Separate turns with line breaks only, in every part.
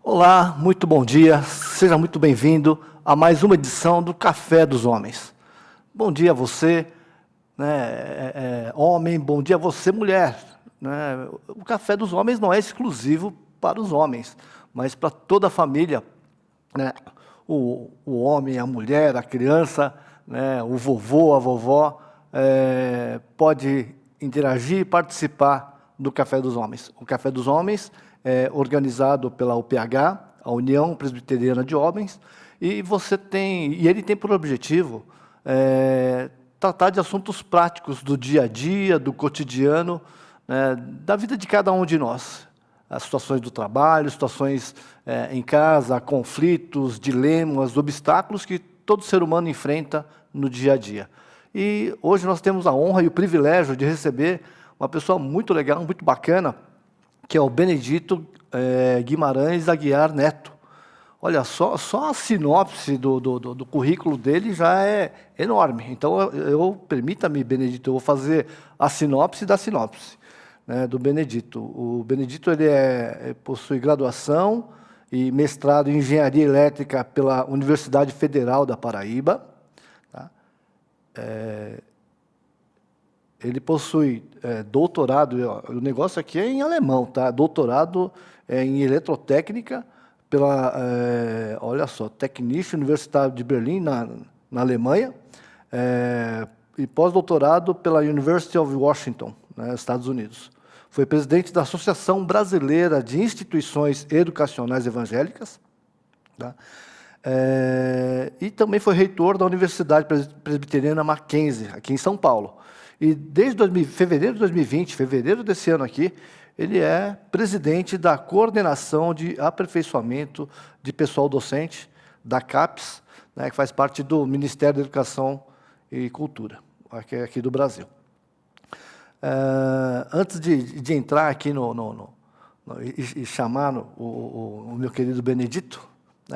Olá, muito bom dia, seja muito bem-vindo a mais uma edição do Café dos Homens. Bom dia a você, homem, bom dia a você, mulher. O Café dos Homens não é exclusivo para os homens, mas para toda a família. O homem, a mulher, a criança, o vovô, a vovó, pode interagir e participar do Café dos Homens. O Café dos Homens é organizado pela UPH, a União Presbiteriana de Homens, e ele tem por objetivo tratar de assuntos práticos do dia a dia, do cotidiano, da vida de cada um de nós. As situações do trabalho, situações em casa, conflitos, dilemas, obstáculos que todo ser humano enfrenta no dia a dia. E hoje nós temos a honra e o privilégio de receber uma pessoa muito legal, muito bacana, que é o Benedito Guimarães Aguiar Neto. Olha, só a sinopse do currículo dele já é enorme. Então, permita-me, Benedito, eu vou fazer a sinopse da sinopse do Benedito. O Benedito possui graduação e mestrado em Engenharia Elétrica pela Universidade Federal da Paraíba. Tá? Ele possui doutorado, o negócio aqui é em alemão, tá? Doutorado em eletrotécnica pela, olha só, Technische Universität de Berlin, na Alemanha, e pós-doutorado pela University of Washington, Estados Unidos. Foi presidente da Associação Brasileira de Instituições Educacionais Evangélicas, tá? E também foi reitor da Universidade Presbiteriana Mackenzie, aqui em São Paulo. E desde fevereiro de 2020, fevereiro desse ano aqui, ele é presidente da Coordenação de Aperfeiçoamento de Pessoal Docente, da CAPES, que faz parte do Ministério da Educação e Cultura, aqui do Brasil. Antes de entrar aqui e chamar o meu querido Benedito,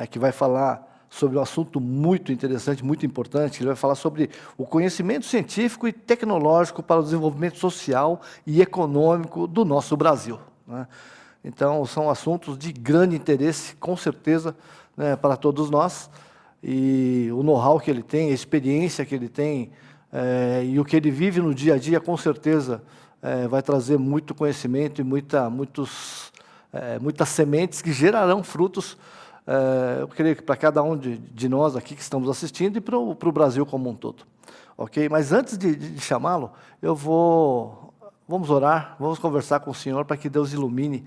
que vai falar sobre um assunto muito interessante, muito importante. Ele vai falar sobre o conhecimento científico e tecnológico para o desenvolvimento social e econômico do nosso Brasil. Então, são assuntos de grande interesse, com certeza, para todos nós. E o know-how que ele tem, a experiência que ele tem, e o que ele vive no dia a dia, com certeza, vai trazer muito conhecimento e muitas sementes que gerarão frutos. Eu creio que para cada um de nós aqui que estamos assistindo e para o Brasil como um todo. Ok? Mas antes de chamá-lo, vamos orar, vamos conversar com o Senhor para que Deus ilumine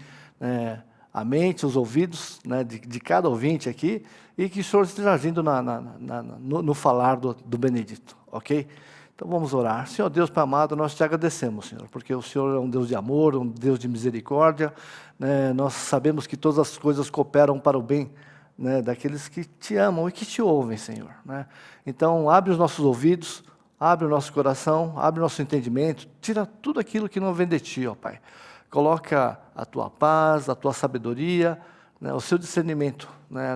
a mente, os ouvidos de cada ouvinte aqui e que o Senhor esteja agindo no falar do Benedito. Ok? Então vamos orar. Senhor Deus Pai amado, nós te agradecemos, Senhor, porque o Senhor é um Deus de amor, um Deus de misericórdia. Nós sabemos que todas as coisas cooperam para o bem daqueles que te amam e que te ouvem, Senhor. Então, abre os nossos ouvidos, abre o nosso coração, abre o nosso entendimento, tira tudo aquilo que não vem de ti, ó Pai. Coloca a tua paz, a tua sabedoria, o seu discernimento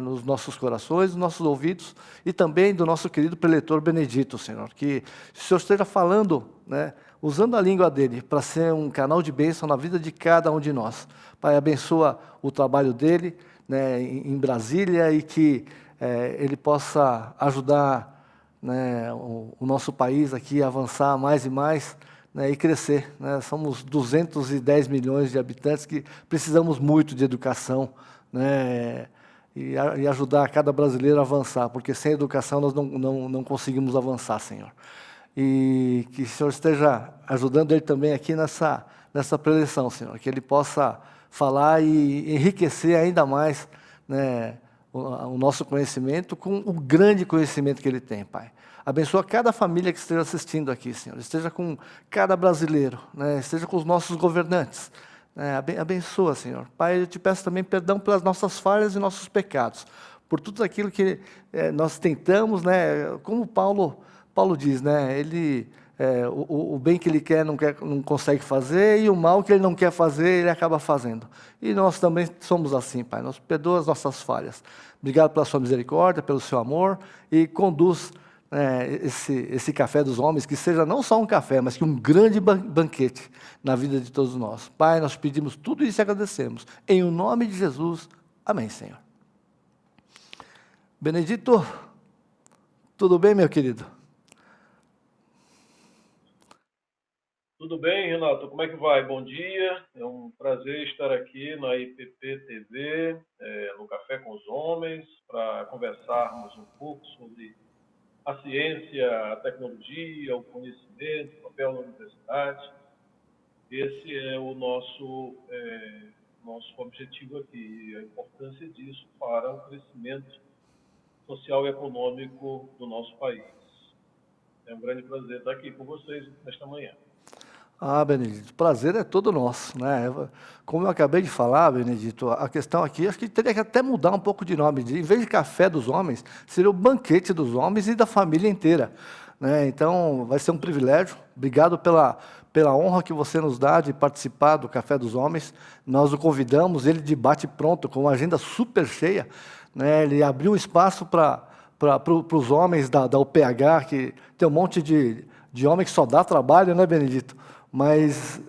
nos nossos corações, nos nossos ouvidos e também do nosso querido preletor Benedito, Senhor. Que o Senhor esteja falando, usando a língua dele para ser um canal de bênção na vida de cada um de nós. Pai, abençoa o trabalho dele em Brasília e que ele possa ajudar o nosso país aqui a avançar mais e mais e crescer. Somos 210 milhões de habitantes que precisamos muito de educação e ajudar cada brasileiro a avançar, porque sem educação nós não conseguimos avançar, Senhor. E que o Senhor esteja ajudando ele também aqui nessa preleção, Senhor, que ele possa falar e enriquecer ainda mais o nosso conhecimento com o grande conhecimento que ele tem, Pai. Abençoa cada família que esteja assistindo aqui, Senhor. Esteja com cada brasileiro, esteja com os nossos governantes. Abençoa, Senhor. Pai, eu te peço também perdão pelas nossas falhas e nossos pecados, por tudo aquilo que nós tentamos, como Paulo diz, o bem que ele quer não consegue fazer, e o mal que ele não quer fazer, ele acaba fazendo. E nós também somos assim, Pai. Nos perdoa as nossas falhas. Obrigado pela sua misericórdia, pelo seu amor, e conduz esse café dos homens, que seja não só um café, mas que um grande banquete na vida de todos nós. Pai, nós pedimos tudo isso e agradecemos. Em o nome de Jesus, Amém, Senhor. Benedito, tudo bem, meu querido?
Tudo bem, Renato? Como é que vai? Bom dia. É um prazer estar aqui na IPP TV, no Café com os Homens, para conversarmos um pouco sobre a ciência, a tecnologia, o conhecimento, o papel da universidade. Esse é o nosso objetivo aqui, a importância disso para o crescimento social e econômico do nosso país. É um grande prazer estar aqui com vocês nesta manhã.
Ah, Benedito, o prazer é todo nosso, né? Como eu acabei de falar, Benedito, a questão aqui, acho que teria que até mudar um pouco de nome. Em vez de café dos homens, seria o banquete dos homens e da família inteira, né? Então, vai ser um privilégio. Obrigado pela honra que você nos dá de participar do Café dos Homens. Nós o convidamos, ele de bate-pronto, com uma agenda super cheia, né? Ele abriu um espaço para os homens da UPH, que tem um monte de homem que só dá trabalho, né, Benedito? Mas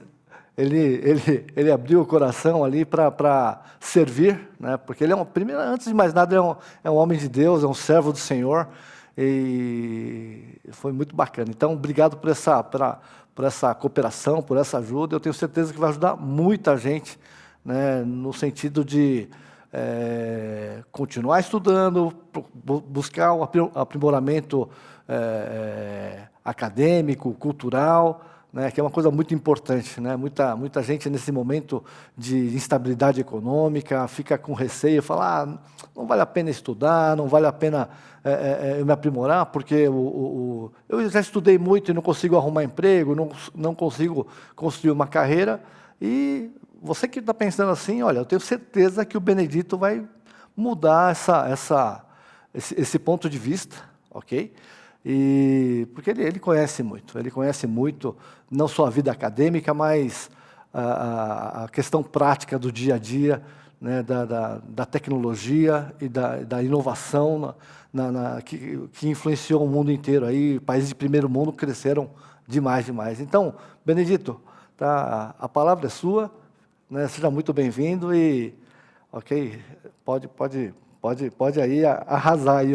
ele abriu o coração ali para servir, né? Porque ele primeiro, antes de mais nada, é um homem de Deus, é um servo do Senhor, e foi muito bacana. Então, obrigado por essa cooperação, por essa ajuda. Eu tenho certeza que vai ajudar muita gente, né? No sentido de continuar estudando, buscar o aprimoramento acadêmico, cultural, né, que é uma coisa muito importante, né? Muita gente nesse momento de instabilidade econômica fica com receio, fala, não vale a pena estudar, não vale a pena eu me aprimorar, porque eu já estudei muito e não consigo arrumar emprego, não consigo construir uma carreira. E você que está pensando assim, olha, eu tenho certeza que o Benedito vai mudar esse ponto de vista, ok? Porque ele conhece muito, não só a vida acadêmica, mas a questão prática do dia a dia, né, da tecnologia e da inovação que influenciou o mundo inteiro. Aí, países de primeiro mundo cresceram demais. Então, Benedito, tá, a palavra é sua, né, seja muito bem-vindo e, ok, pode aí arrasar aí,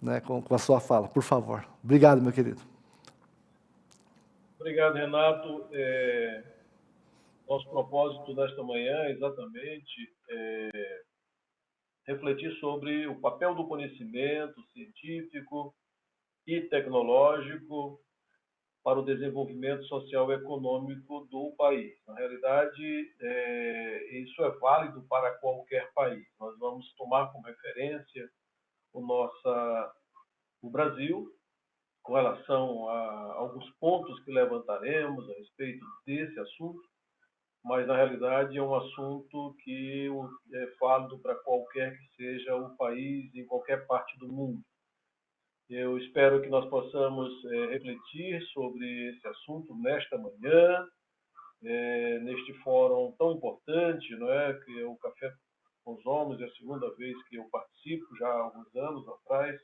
né, com a sua fala, por favor. Obrigado, meu querido.
Obrigado, Renato. Nosso propósito desta manhã é exatamente refletir sobre o papel do conhecimento científico e tecnológico para o desenvolvimento social e econômico do país. Na realidade, isso é válido para qualquer país. Nós vamos tomar como referência o Brasil, com relação a alguns pontos que levantaremos a respeito desse assunto, mas na realidade é um assunto que é válido para qualquer que seja o país, em qualquer parte do mundo. Eu espero que nós possamos refletir sobre esse assunto nesta manhã, neste fórum tão importante, não é? Que é o Café com os Homens, é a segunda vez que eu participo, já há alguns anos atrás.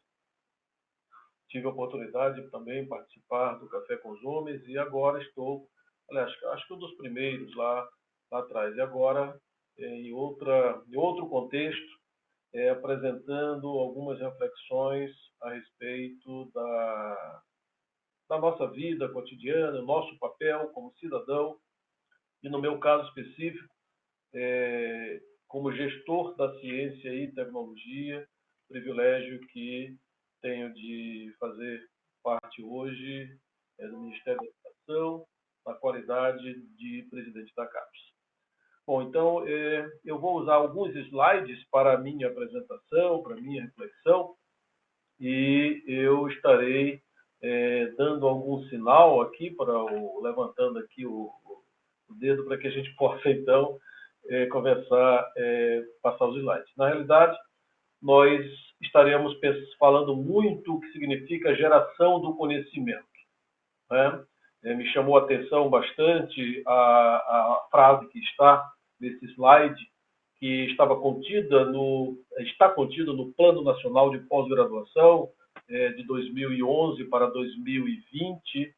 Tive a oportunidade de também participar do Café com os Homens e agora estou, aliás, acho que um dos primeiros lá atrás. E agora, em outro contexto, apresentando algumas reflexões a respeito da nossa vida cotidiana, nosso papel como cidadão, e no meu caso específico, como gestor da ciência e tecnologia, privilégio que tenho de fazer parte hoje do Ministério da Educação, na qualidade de presidente da CAPES. Bom, então eu vou usar alguns slides para a minha apresentação, para a minha reflexão, e eu estarei dando algum sinal aqui, levantando aqui o dedo para que a gente possa, então, conversar, passar os slides. Na realidade, nós estaremos falando muito o que significa geração do conhecimento, né? Me chamou a atenção bastante a frase que está nesse slide, que está contida no Plano Nacional de Pós-Graduação de 2011 para 2020,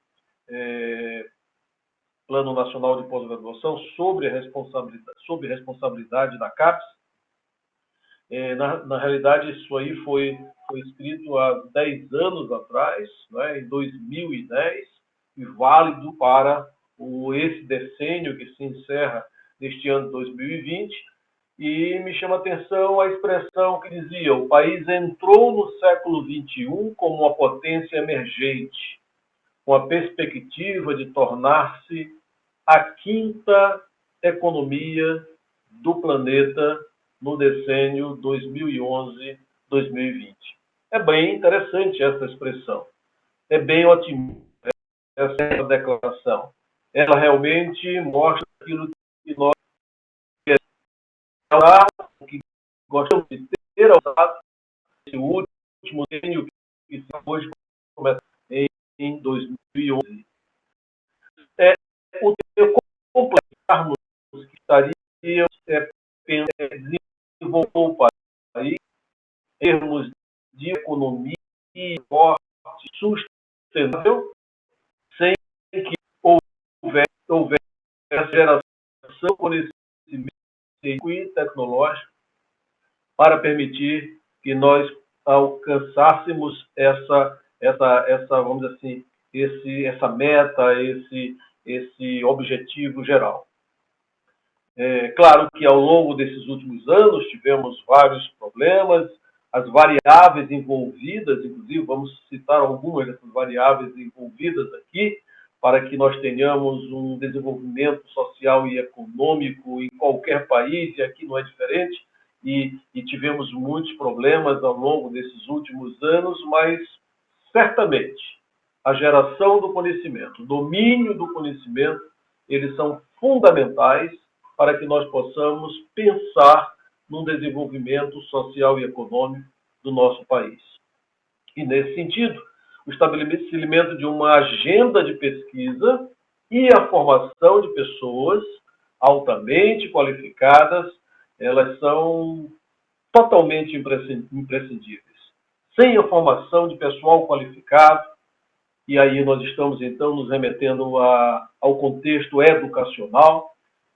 Plano Nacional de Pós-Graduação sob responsabilidade da CAPES, Na realidade, isso aí foi escrito há 10 anos atrás, né, em 2010, e válido para esse decênio que se encerra neste ano de 2020. E me chama a atenção a expressão que dizia: o país entrou no século XXI como uma potência emergente, com a perspectiva de tornar-se a quinta economia do planeta no decênio 2011-2020. É bem interessante essa expressão, é bem otimista essa declaração. Ela realmente mostra aquilo que nós que gostamos de ter usado esse último decênio que hoje começa em 2011. O completarmos que estaria desenvolver o país em termos de economia forte, sustentável, sem que houvesse geração de conhecimento e tecnológico para permitir que nós alcançássemos essa vamos dizer assim, essa meta, esse objetivo geral. Claro que ao longo desses últimos anos tivemos vários problemas, as variáveis envolvidas, inclusive vamos citar algumas dessas variáveis envolvidas aqui, para que nós tenhamos um desenvolvimento social e econômico em qualquer país, e aqui não é diferente, e tivemos muitos problemas ao longo desses últimos anos, mas certamente a geração do conhecimento, o domínio do conhecimento, eles são fundamentais para que nós possamos pensar num desenvolvimento social e econômico do nosso país. E, nesse sentido, o estabelecimento de uma agenda de pesquisa e a formação de pessoas altamente qualificadas, elas são totalmente imprescindíveis. Sem a formação de pessoal qualificado, e aí nós estamos, então, nos remetendo ao contexto educacional,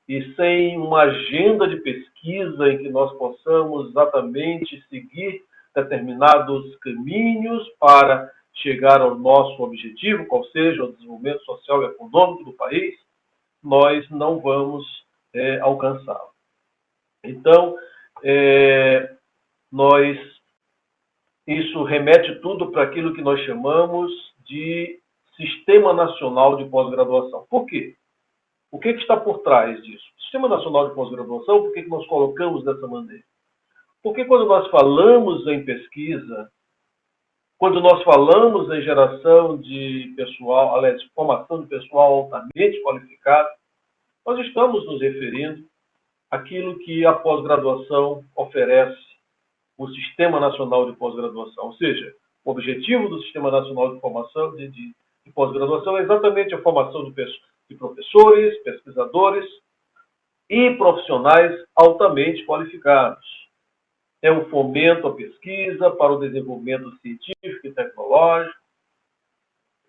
e sem uma agenda de pesquisa em que nós possamos exatamente seguir determinados caminhos para chegar ao nosso objetivo, qual seja o desenvolvimento social e econômico do país, nós não vamos alcançá-lo. Então, isso remete tudo para aquilo que nós chamamos de Sistema Nacional de Pós-Graduação. Por quê? O que está por trás disso? O Sistema Nacional de Pós-Graduação, por que nós colocamos dessa maneira? Porque quando nós falamos em pesquisa, quando nós falamos em geração de pessoal, aliás, formação de pessoal altamente qualificado, nós estamos nos referindo àquilo que a pós-graduação oferece, o Sistema Nacional de Pós-Graduação. Ou seja, o objetivo do Sistema Nacional de Formação de Pós-Graduação é exatamente a formação de professores, pesquisadores e profissionais altamente qualificados. É um fomento à pesquisa para o desenvolvimento científico e tecnológico,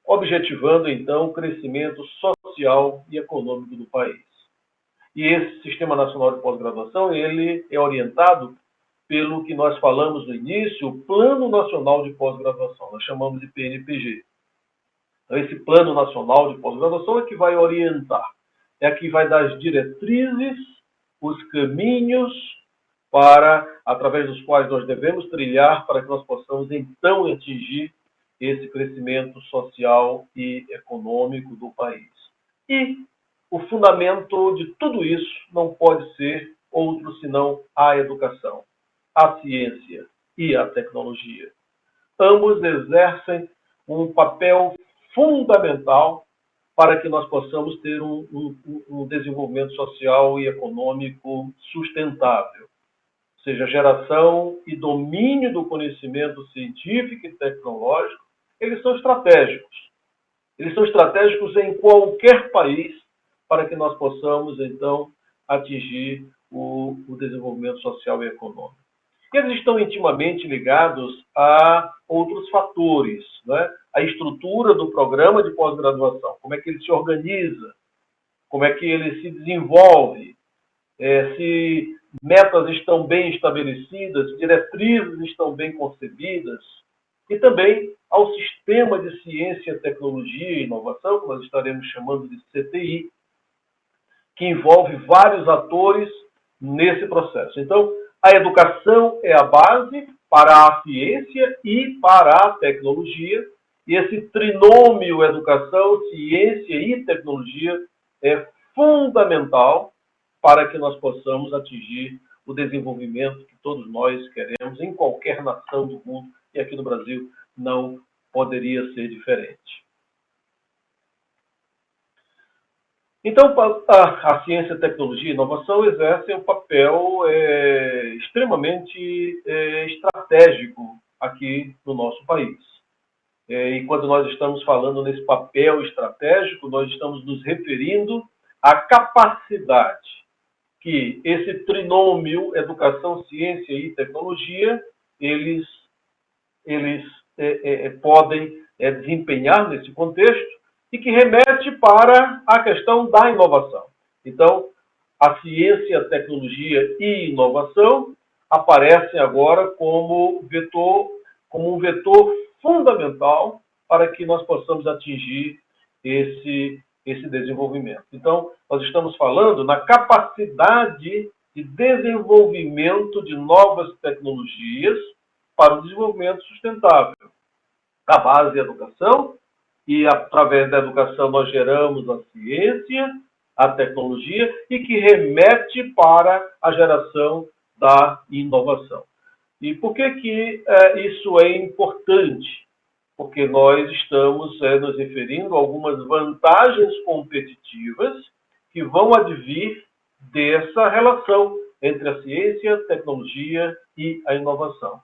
objetivando, então, o crescimento social e econômico do país. E esse Sistema Nacional de Pós-Graduação, ele é orientado pelo que nós falamos no início, o Plano Nacional de Pós-Graduação, nós chamamos de PNPG. Então, esse Plano Nacional de Pós-Graduação é que vai orientar, é que vai dar as diretrizes, os caminhos através dos quais nós devemos trilhar para que nós possamos, então, atingir esse crescimento social e econômico do país. E o fundamento de tudo isso não pode ser outro senão a educação, a ciência e a tecnologia. Ambos exercem um papel fundamental para que nós possamos ter um desenvolvimento social e econômico sustentável. Ou seja, geração e domínio do conhecimento científico e tecnológico, eles são estratégicos. Eles são estratégicos em qualquer país para que nós possamos, então, atingir o desenvolvimento social e econômico. Eles estão intimamente ligados a outros fatores, né? A estrutura do programa de pós-graduação, como é que ele se organiza, como é que ele se desenvolve, se metas estão bem estabelecidas, diretrizes estão bem concebidas, e também ao sistema de ciência, tecnologia e inovação, que nós estaremos chamando de CTI, que envolve vários atores nesse processo. Então, a educação é a base para a ciência e para a tecnologia, e esse trinômio educação, ciência e tecnologia é fundamental para que nós possamos atingir o desenvolvimento que todos nós queremos em qualquer nação do mundo, e aqui no Brasil não poderia ser diferente. Então, a ciência, tecnologia e inovação exercem um papel extremamente estratégico aqui no nosso país. E quando nós estamos falando nesse papel estratégico, nós estamos nos referindo à capacidade que esse trinômio, educação, ciência e tecnologia, eles podem desempenhar nesse contexto, e que remete para a questão da inovação. Então, a ciência, tecnologia e inovação aparecem agora como um vetor fundamental para que nós possamos atingir esse desenvolvimento. Então, nós estamos falando na capacidade de desenvolvimento de novas tecnologias para o desenvolvimento sustentável. A base é a educação, e através da educação nós geramos a ciência, a tecnologia, e que remete para a geração da inovação. E por que isso é importante? Porque nós estamos nos referindo a algumas vantagens competitivas que vão advir dessa relação entre a ciência, a tecnologia e a inovação.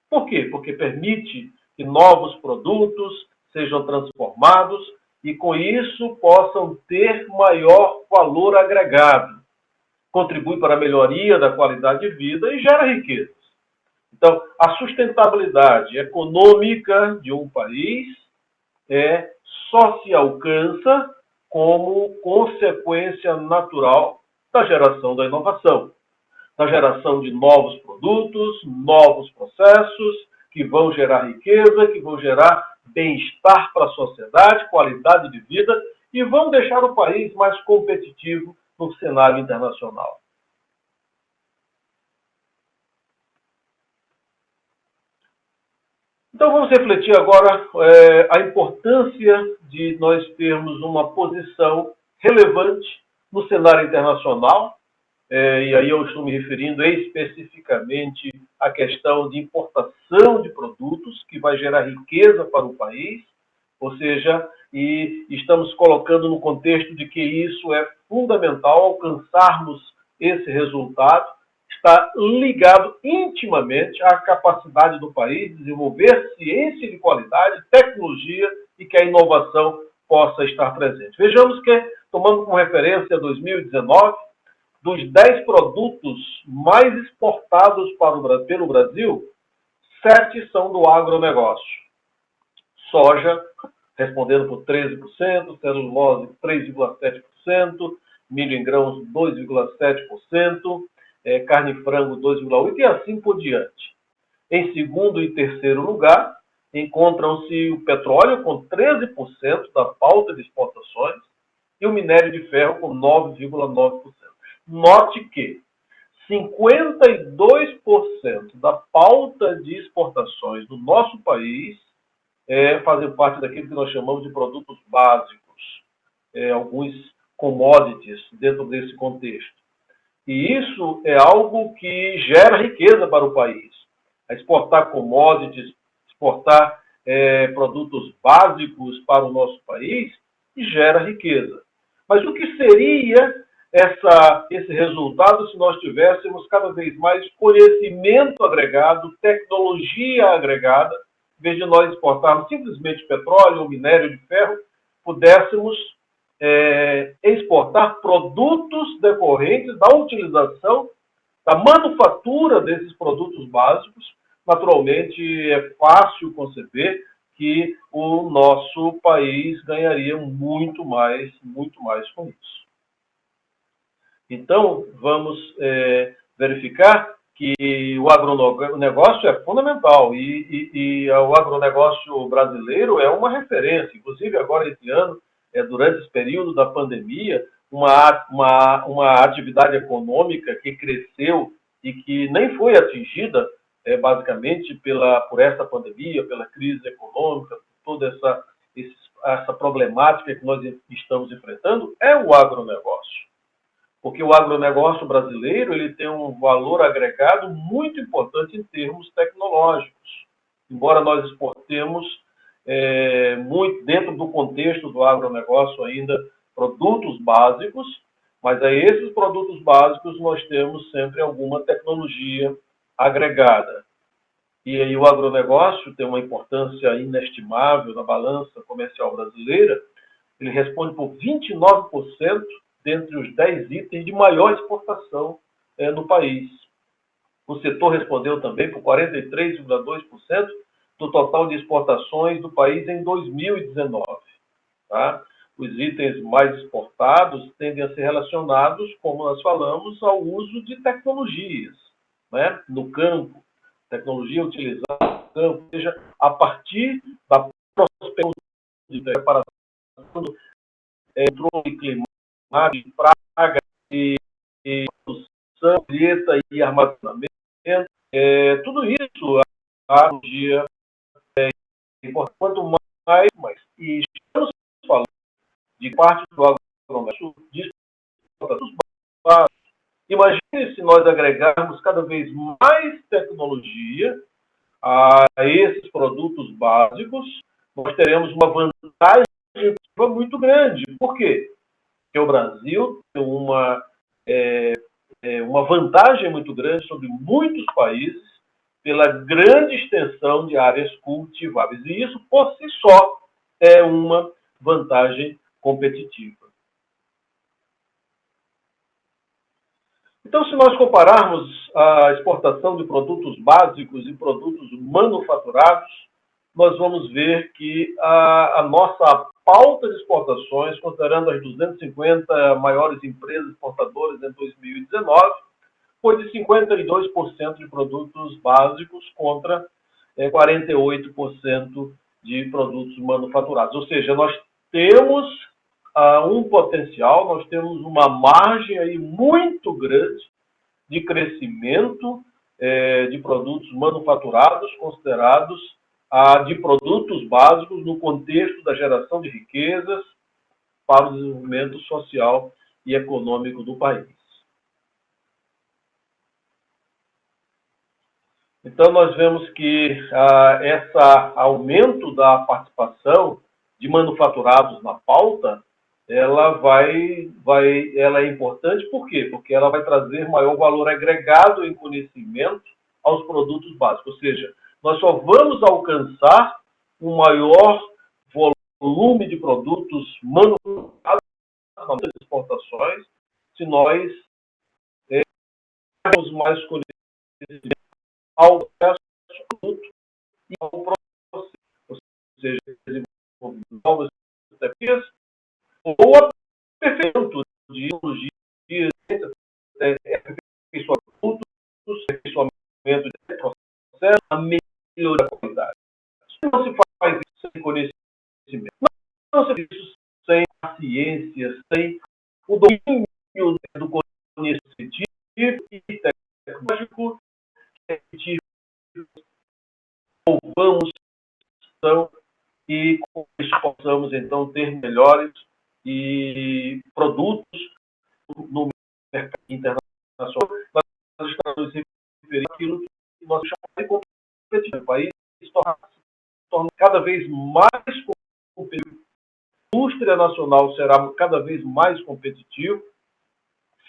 Por quê? Porque permite que novos produtos sejam transformados e, com isso, possam ter maior valor agregado. Contribui para a melhoria da qualidade de vida e gera riquezas. Então, a sustentabilidade econômica de um país só se alcança como consequência natural da geração da inovação, da geração de novos produtos, novos processos, que vão gerar riqueza, que vão gerar bem-estar para a sociedade, qualidade de vida, e vão deixar o país mais competitivo no cenário internacional. Então vamos refletir agora a importância de nós termos uma posição relevante no cenário internacional, e aí eu estou me referindo especificamente à questão de importação de produtos, que vai gerar riqueza para o país, ou seja, e estamos colocando no contexto de que isso é fundamental, alcançarmos esse resultado, está ligado intimamente à capacidade do país de desenvolver ciência de qualidade, tecnologia, e que a inovação possa estar presente. Vejamos que, tomando como referência 2019, dos 10 produtos mais exportados pelo Brasil, 7 são do agronegócio. Soja, respondendo por 13%, celulose 3,7%, milho em grãos 2,7%, carne e frango 2,8% e assim por diante. Em segundo e terceiro lugar, encontram-se o petróleo com 13% da pauta de exportações e o minério de ferro com 9,9%. Note que 52% da pauta de exportações do nosso país fazem parte daquilo que nós chamamos de produtos básicos, alguns commodities dentro desse contexto. E isso é algo que gera riqueza para o país. Exportar commodities, exportar produtos básicos para o nosso país, gera riqueza. Mas o que seria esse resultado se nós tivéssemos cada vez mais conhecimento agregado, tecnologia agregada, em vez de nós exportarmos simplesmente petróleo ou minério de ferro, pudéssemos exportar produtos decorrentes da utilização, da manufatura desses produtos básicos. Naturalmente, é fácil conceber que o nosso país ganharia muito mais com isso. Então, vamos verificar que o agronegócio é fundamental e o agronegócio brasileiro é uma referência. Inclusive, agora esse ano, durante esse período da pandemia, uma atividade econômica que cresceu e que nem foi atingida, basicamente, por essa pandemia, pela crise econômica, toda essa problemática que nós estamos enfrentando, é o agronegócio. Porque o agronegócio brasileiro ele tem um valor agregado muito importante em termos tecnológicos. Embora nós exportemos muito dentro do contexto do agronegócio ainda produtos básicos, mas a esses produtos básicos nós temos sempre alguma tecnologia agregada. E aí o agronegócio tem uma importância inestimável na balança comercial brasileira. Ele responde por 29% dentre os 10 itens de maior exportação no país. O setor respondeu também por 43,2% do total de exportações do país em 2019. Tá? Os itens mais exportados tendem a ser relacionados, como nós falamos, ao uso de tecnologias, né, no campo, tecnologia utilizada no campo, ou seja, a partir da prospecção de preparação do controle climático, praga e produção, colheita e armazenamento, tudo isso a tecnologia é importante. Quanto mais, e estamos falando de parte do agronegócio, de produtos básicos. Imagine se nós agregarmos cada vez mais tecnologia a esses produtos básicos, nós teremos uma vantagem muito grande. Por quê? Porque o Brasil tem uma vantagem muito grande sobre muitos países pela grande extensão de áreas cultiváveis. E isso, por si só, é uma vantagem competitiva. Então, se nós compararmos a exportação de produtos básicos e produtos manufaturados, nós vamos ver que a nossa pauta de exportações, considerando as 250 maiores empresas exportadoras em 2019, foi de 52% de produtos básicos contra 48% de produtos manufaturados. Ou seja, nós temos um potencial, nós temos uma margem aí muito grande de crescimento de produtos manufaturados, considerados de produtos básicos no contexto da geração de riquezas para o desenvolvimento social e econômico do país. Então, nós vemos que esse aumento da participação de manufaturados na pauta, ela é importante, por quê? Porque ela vai trazer maior valor agregado em conhecimento aos produtos básicos. Ou seja, nós só vamos alcançar um maior volume de produtos manufaturados nas exportações se nós temos mais conhecimento ao processo do produto e ao processo, ou seja, desenvolver novas terapias ou aperfeiçoamento de tecnologias, aperfeiçoamento de produtos, aperfeiçoamento de processo, a melhoria da qualidade. Não se faz isso sem conhecimento. Não se faz isso sem a ciência, sem o domínio do conhecimento científico e tecnológico que vamos e com isso possamos então ter melhores produtos no mercado internacional. Nós estamos referindo àquilo que nós chamamos de competitivo. O país se torna cada vez mais competitivo. A indústria nacional será cada vez mais competitiva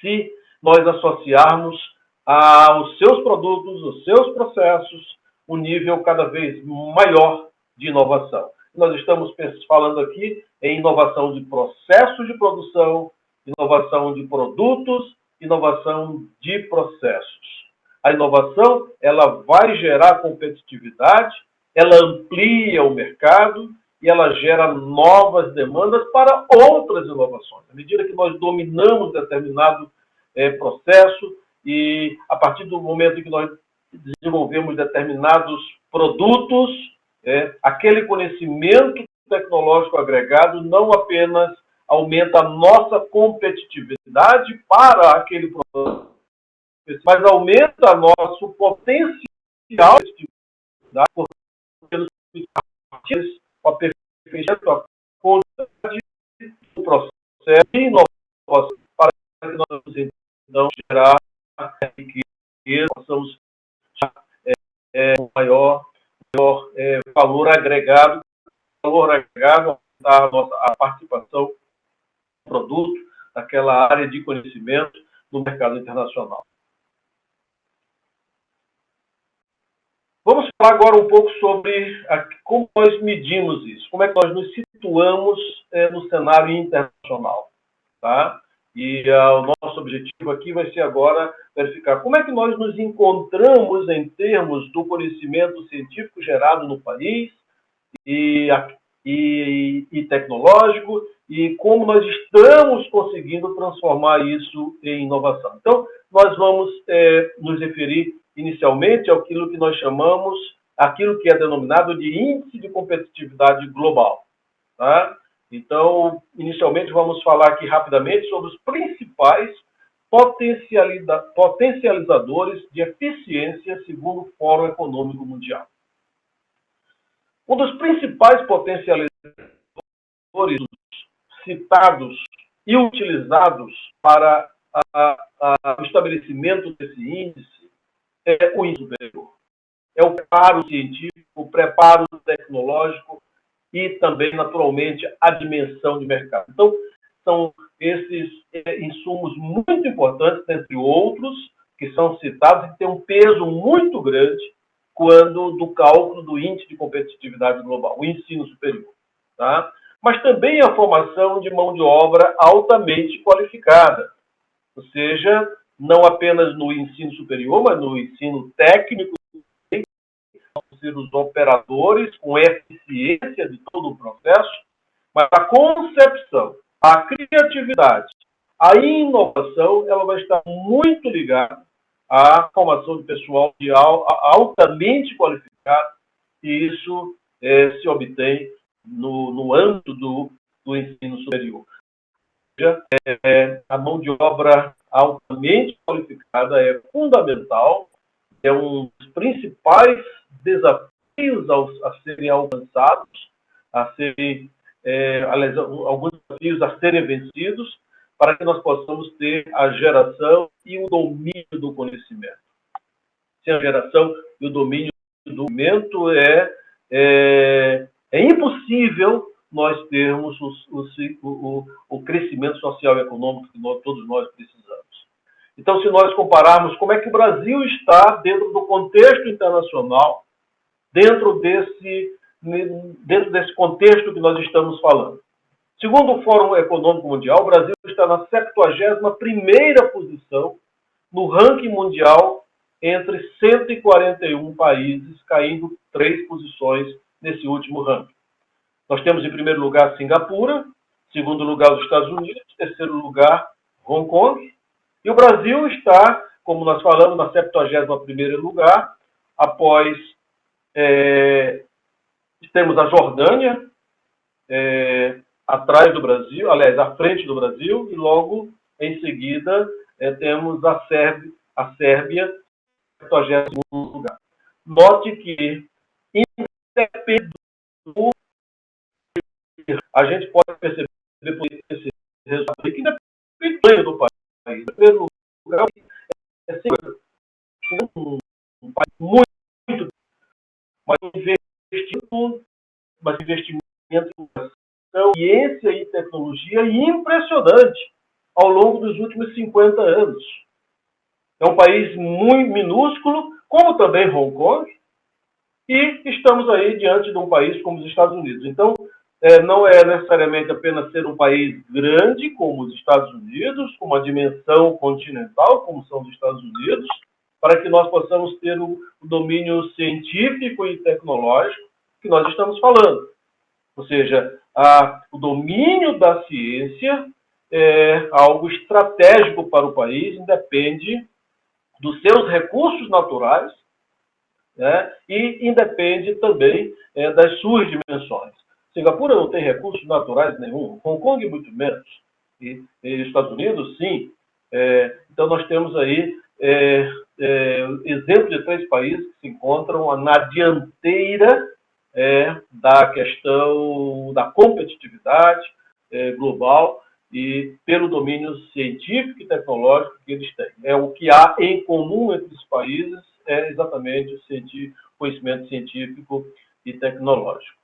se nós associarmos aos seus produtos, aos seus processos, um nível cada vez maior de inovação. Nós estamos falando aqui em inovação de processos de produção, inovação de produtos, inovação de processos. A inovação, ela vai gerar competitividade, ela amplia o mercado e ela gera novas demandas para outras inovações. À medida que nós dominamos determinado processo, e a partir do momento em que nós desenvolvemos determinados produtos, aquele conhecimento tecnológico agregado não apenas aumenta a nossa competitividade para aquele produto, mas aumenta nosso potencial de competitividade, porque nos permite o aperfeiçoamento, a qualidade do processo de inovação para que nós, então, gerar riqueza, possamos maior valor agregado, a participação do produto naquela área de conhecimento do mercado internacional. Vamos falar agora um pouco sobre como nós medimos isso, como é que nós nos situamos no cenário internacional. Tá? E o nosso objetivo aqui vai ser agora verificar como é que nós nos encontramos em termos do conhecimento científico gerado no país e tecnológico, e como nós estamos conseguindo transformar isso em inovação. Então, nós vamos nos referir inicialmente àquilo que nós chamamos, aquilo que é denominado de Índice de Competitividade Global. Tá? Então, inicialmente, vamos falar aqui rapidamente sobre os principais potencializadores de eficiência segundo o Fórum Econômico Mundial. Um dos principais potencializadores citados e utilizados para o estabelecimento desse índice é o índice superior. É o preparo científico, o preparo tecnológico e também, naturalmente, a dimensão de mercado. Então, são esses insumos muito importantes, entre outros, que são citados e têm um peso muito grande quando do cálculo do índice de competitividade global, o ensino superior. Tá? Mas também a formação de mão de obra altamente qualificada, ou seja, não apenas no ensino superior, mas no ensino técnico, ser os operadores com eficiência de todo o processo, mas a concepção, a criatividade, a inovação, ela vai estar muito ligada à formação de pessoal altamente qualificado, e isso se obtém no âmbito do ensino superior. A mão de obra altamente qualificada é fundamental, é um dos principais desafios a serem alcançados, alguns desafios a serem vencidos, para que nós possamos ter a geração e o domínio do conhecimento. Sem a geração e o domínio do conhecimento é impossível nós termos o crescimento social e econômico que todos nós precisamos. Então, se nós compararmos como é que o Brasil está dentro do contexto internacional, dentro desse contexto que nós estamos falando. Segundo o Fórum Econômico Mundial, o Brasil está na 71ª posição no ranking mundial entre 141 países, caindo 3 posições nesse último ranking. Nós temos em primeiro lugar Singapura, segundo lugar os Estados Unidos, terceiro lugar Hong Kong, e o Brasil está, como nós falamos, na 71º lugar, após temos a Jordânia atrás do Brasil, aliás, à frente do Brasil, e logo em seguida temos a Sérvia, 70º lugar. Note que, independente do a gente pode perceber por esse resultado que independente do país, em primeiro lugar, é sempre um país muito, mas investimento em ciência e tecnologia impressionante ao longo dos últimos 50 anos. É um país muito minúsculo, como também Hong Kong, e estamos aí diante de um país como os Estados Unidos. Então, não é necessariamente apenas ser um país grande, como os Estados Unidos, com uma dimensão continental, como são os Estados Unidos, para que nós possamos ter o domínio científico e tecnológico que nós estamos falando. Ou seja, o domínio da ciência algo estratégico para o país, independe dos seus recursos naturais, né, e independe também das suas dimensões. Singapura não tem recursos naturais nenhum, Hong Kong muito menos, e Estados Unidos sim. Então nós temos aí exemplo de 3 países que se encontram na dianteira da questão da competitividade global e pelo domínio científico e tecnológico que eles têm. O que há em comum entre os países é exatamente o conhecimento científico e tecnológico.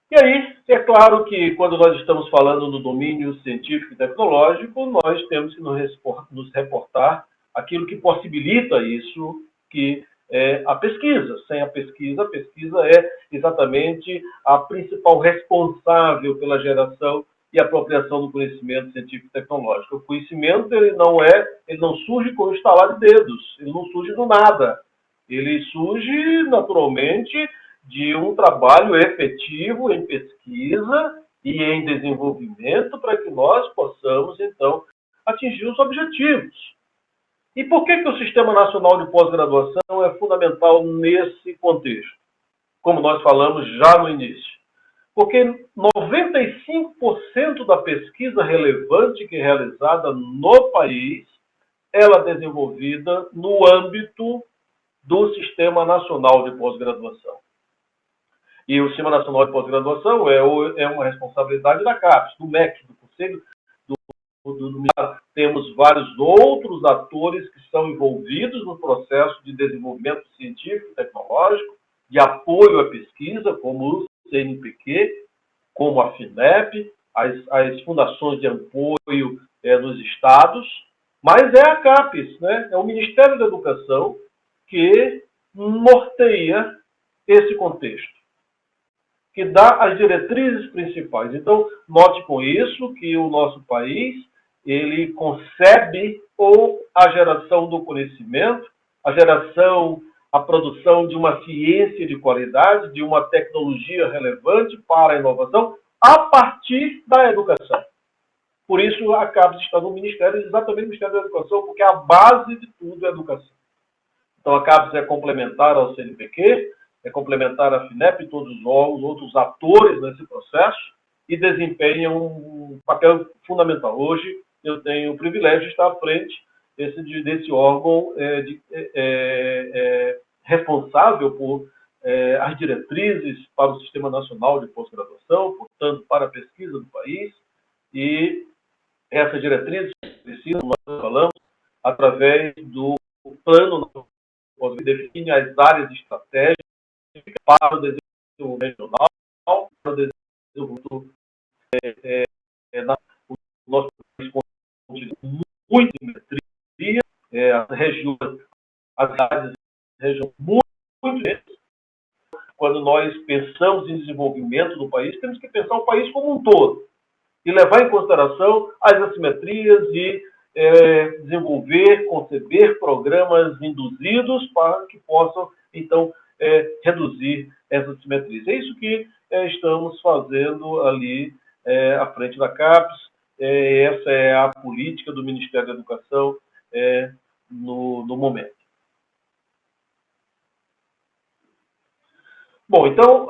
E aí, é claro que quando nós estamos falando do domínio científico e tecnológico, nós temos que nos reportar aquilo que possibilita isso, que é a pesquisa. Sem a pesquisa é exatamente a principal responsável pela geração e apropriação do conhecimento científico e tecnológico. O conhecimento ele não surge com o estalar de dedos, ele não surge do nada. Ele surge naturalmente de um trabalho efetivo em pesquisa e em desenvolvimento para que nós possamos, então, atingir os objetivos. E por que o Sistema Nacional de Pós-Graduação é fundamental nesse contexto? Como nós falamos já no início. Porque 95% da pesquisa relevante que é realizada no país, ela é desenvolvida no âmbito do Sistema Nacional de Pós-Graduação. E o Sistema Nacional de Pós-Graduação é uma responsabilidade da CAPES, do MEC, do Conselho do Ministério. Temos vários outros atores que estão envolvidos no processo de desenvolvimento científico e tecnológico, de apoio à pesquisa, como o CNPq, como a FINEP, as fundações de apoio nos estados, mas é a CAPES, né? É o Ministério da Educação que norteia esse contexto, que dá as diretrizes principais. Então, note com isso que o nosso país, ele concebe a geração do conhecimento, a produção de uma ciência de qualidade, de uma tecnologia relevante para a inovação, a partir da educação. Por isso, a CAPES está no Ministério, exatamente no Ministério da Educação, porque a base de tudo é a educação. Então, a CAPES é complementar ao CNPq, é complementar a FINEP e todos os outros atores nesse processo e desempenham um papel fundamental. Hoje, eu tenho o privilégio de estar à frente desse órgão responsável por as diretrizes para o Sistema Nacional de Pós-Graduação, portanto, para a pesquisa do país. E essas diretrizes precisam, nós falamos, através do plano que define as áreas estratégicas para o desenvolvimento regional, para o desenvolvimento o nosso país continua muito em simetria, as áreas regiões muito grandes. Quando nós pensamos em desenvolvimento do país, temos que pensar o país como um todo e levar em consideração as assimetrias e desenvolver, conceber programas induzidos para que possam, então, reduzir essas assimetrias. É isso que estamos fazendo ali à frente da CAPES. Essa é a política do Ministério da Educação no momento. Bom, então,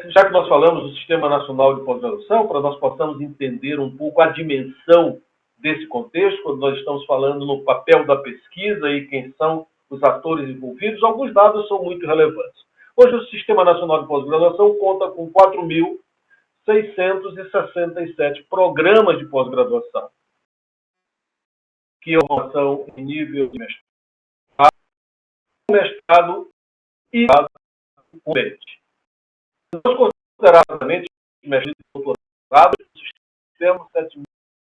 já que nós falamos do Sistema Nacional de Pós-Graduação, para nós possamos entender um pouco a dimensão desse contexto, quando nós estamos falando no papel da pesquisa e quem são os atores envolvidos, alguns dados são muito relevantes. Hoje, o Sistema Nacional de Pós-Graduação conta com 4.667 programas de pós-graduação, que são em nível de mestrado e competente. Nós consideradamente mestrado e doutorado, temos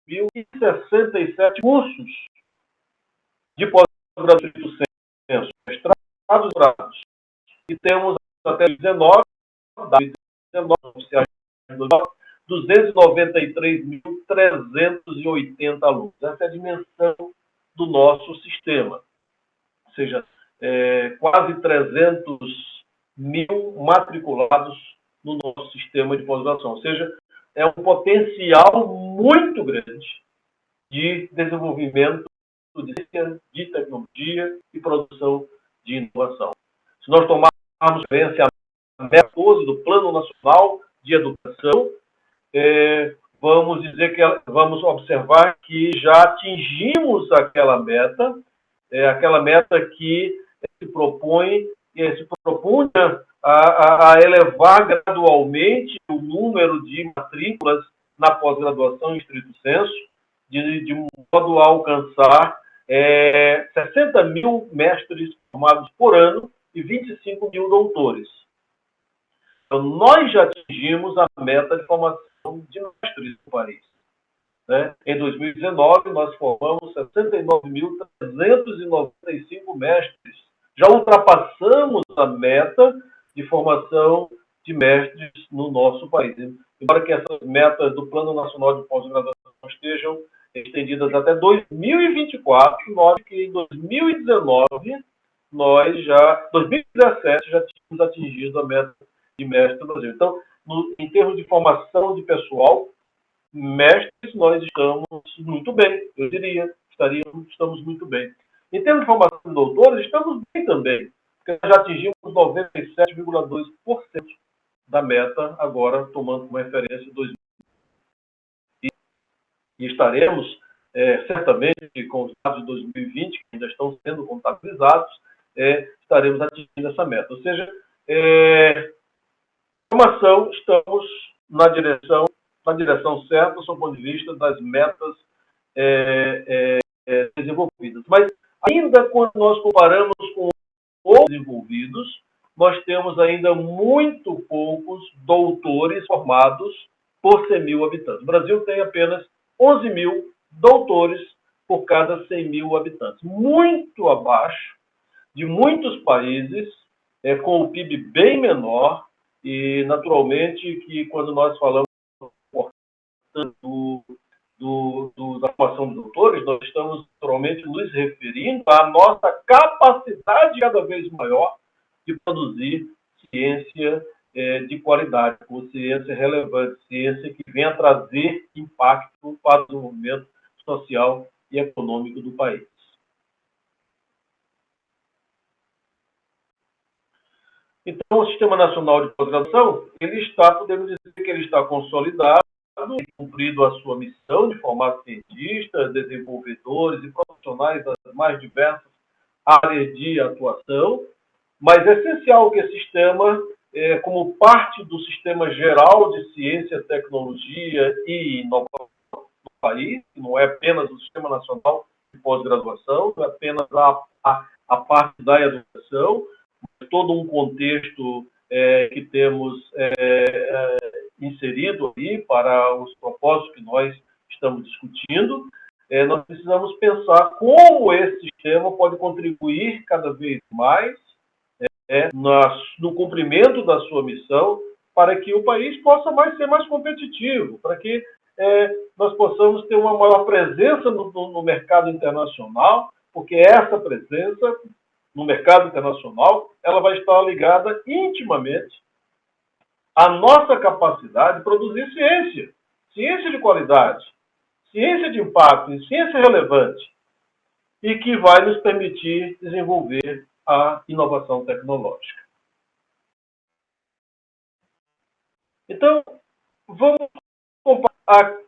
7.067 cursos de pós-graduação, mestrados e doutorados. E temos até 293.380 alunos. Essa é a dimensão do nosso sistema. Ou seja, quase 300 mil matriculados no nosso sistema de pós-graduação. Ou seja, é um potencial muito grande de desenvolvimento de ciência, de tecnologia e produção de inovação. Se nós tomarmos referência a meta 12 do Plano Nacional de Educação, vamos observar que já atingimos aquela meta que se propunha a elevar gradualmente o número de matrículas na pós-graduação em estrito senso, de modo a alcançar 60 mil mestres formados por ano e 25 mil doutores. Então, nós já atingimos a meta de formação de mestres no país. Né? Em 2019, nós formamos 69.395 mestres. Já ultrapassamos a meta de formação de mestres no nosso país. Embora que essas metas do Plano Nacional de Pós-Graduação estejam estendidas até 2024, nós que em 2017 já tínhamos atingido a meta de mestre no Brasil. Então, em termos de formação de pessoal, mestres, nós estamos muito bem, eu diria, estamos muito bem. Em termos de formação de doutores, estamos bem também, porque já atingimos 97,2% da meta, agora tomando como referência 2020. E estaremos, certamente, com os dados de 2020, que ainda estão sendo contabilizados, estaremos atingindo essa meta. Ou seja, formação, estamos na direção certa, do ponto de vista das metas desenvolvidas. Mas, ainda quando nós comparamos com os desenvolvidos, nós temos ainda muito poucos doutores formados por 100 mil habitantes. O Brasil tem apenas 11 mil doutores por cada 100 mil habitantes. Muito abaixo de muitos países, com o PIB bem menor, e, naturalmente, que quando nós falamos da formação de doutores, nós estamos, naturalmente, nos referindo à nossa capacidade cada vez maior de produzir ciência de qualidade, ou ciência relevante, ciência que venha trazer impacto para o desenvolvimento social e econômico do país. Então, o Sistema Nacional de Pós-Graduação, podemos dizer que ele está consolidado, cumprido a sua missão de formar cientistas, desenvolvedores e profissionais das mais diversas áreas de atuação, mas é essencial que esse sistema, como parte do sistema geral de ciência, tecnologia e inovação do país, que não é apenas o Sistema Nacional de Pós-Graduação, não é apenas a parte da educação, todo um contexto que temos inserido aí para os propósitos que nós estamos discutindo, nós precisamos pensar como esse sistema pode contribuir cada vez mais no cumprimento da sua missão, para que o país possa ser mais competitivo, para que nós possamos ter uma maior presença no mercado internacional, porque essa presença no mercado internacional, ela vai estar ligada intimamente à nossa capacidade de produzir ciência de qualidade, ciência de impacto, ciência relevante, e que vai nos permitir desenvolver a inovação tecnológica. Então, vamos comparar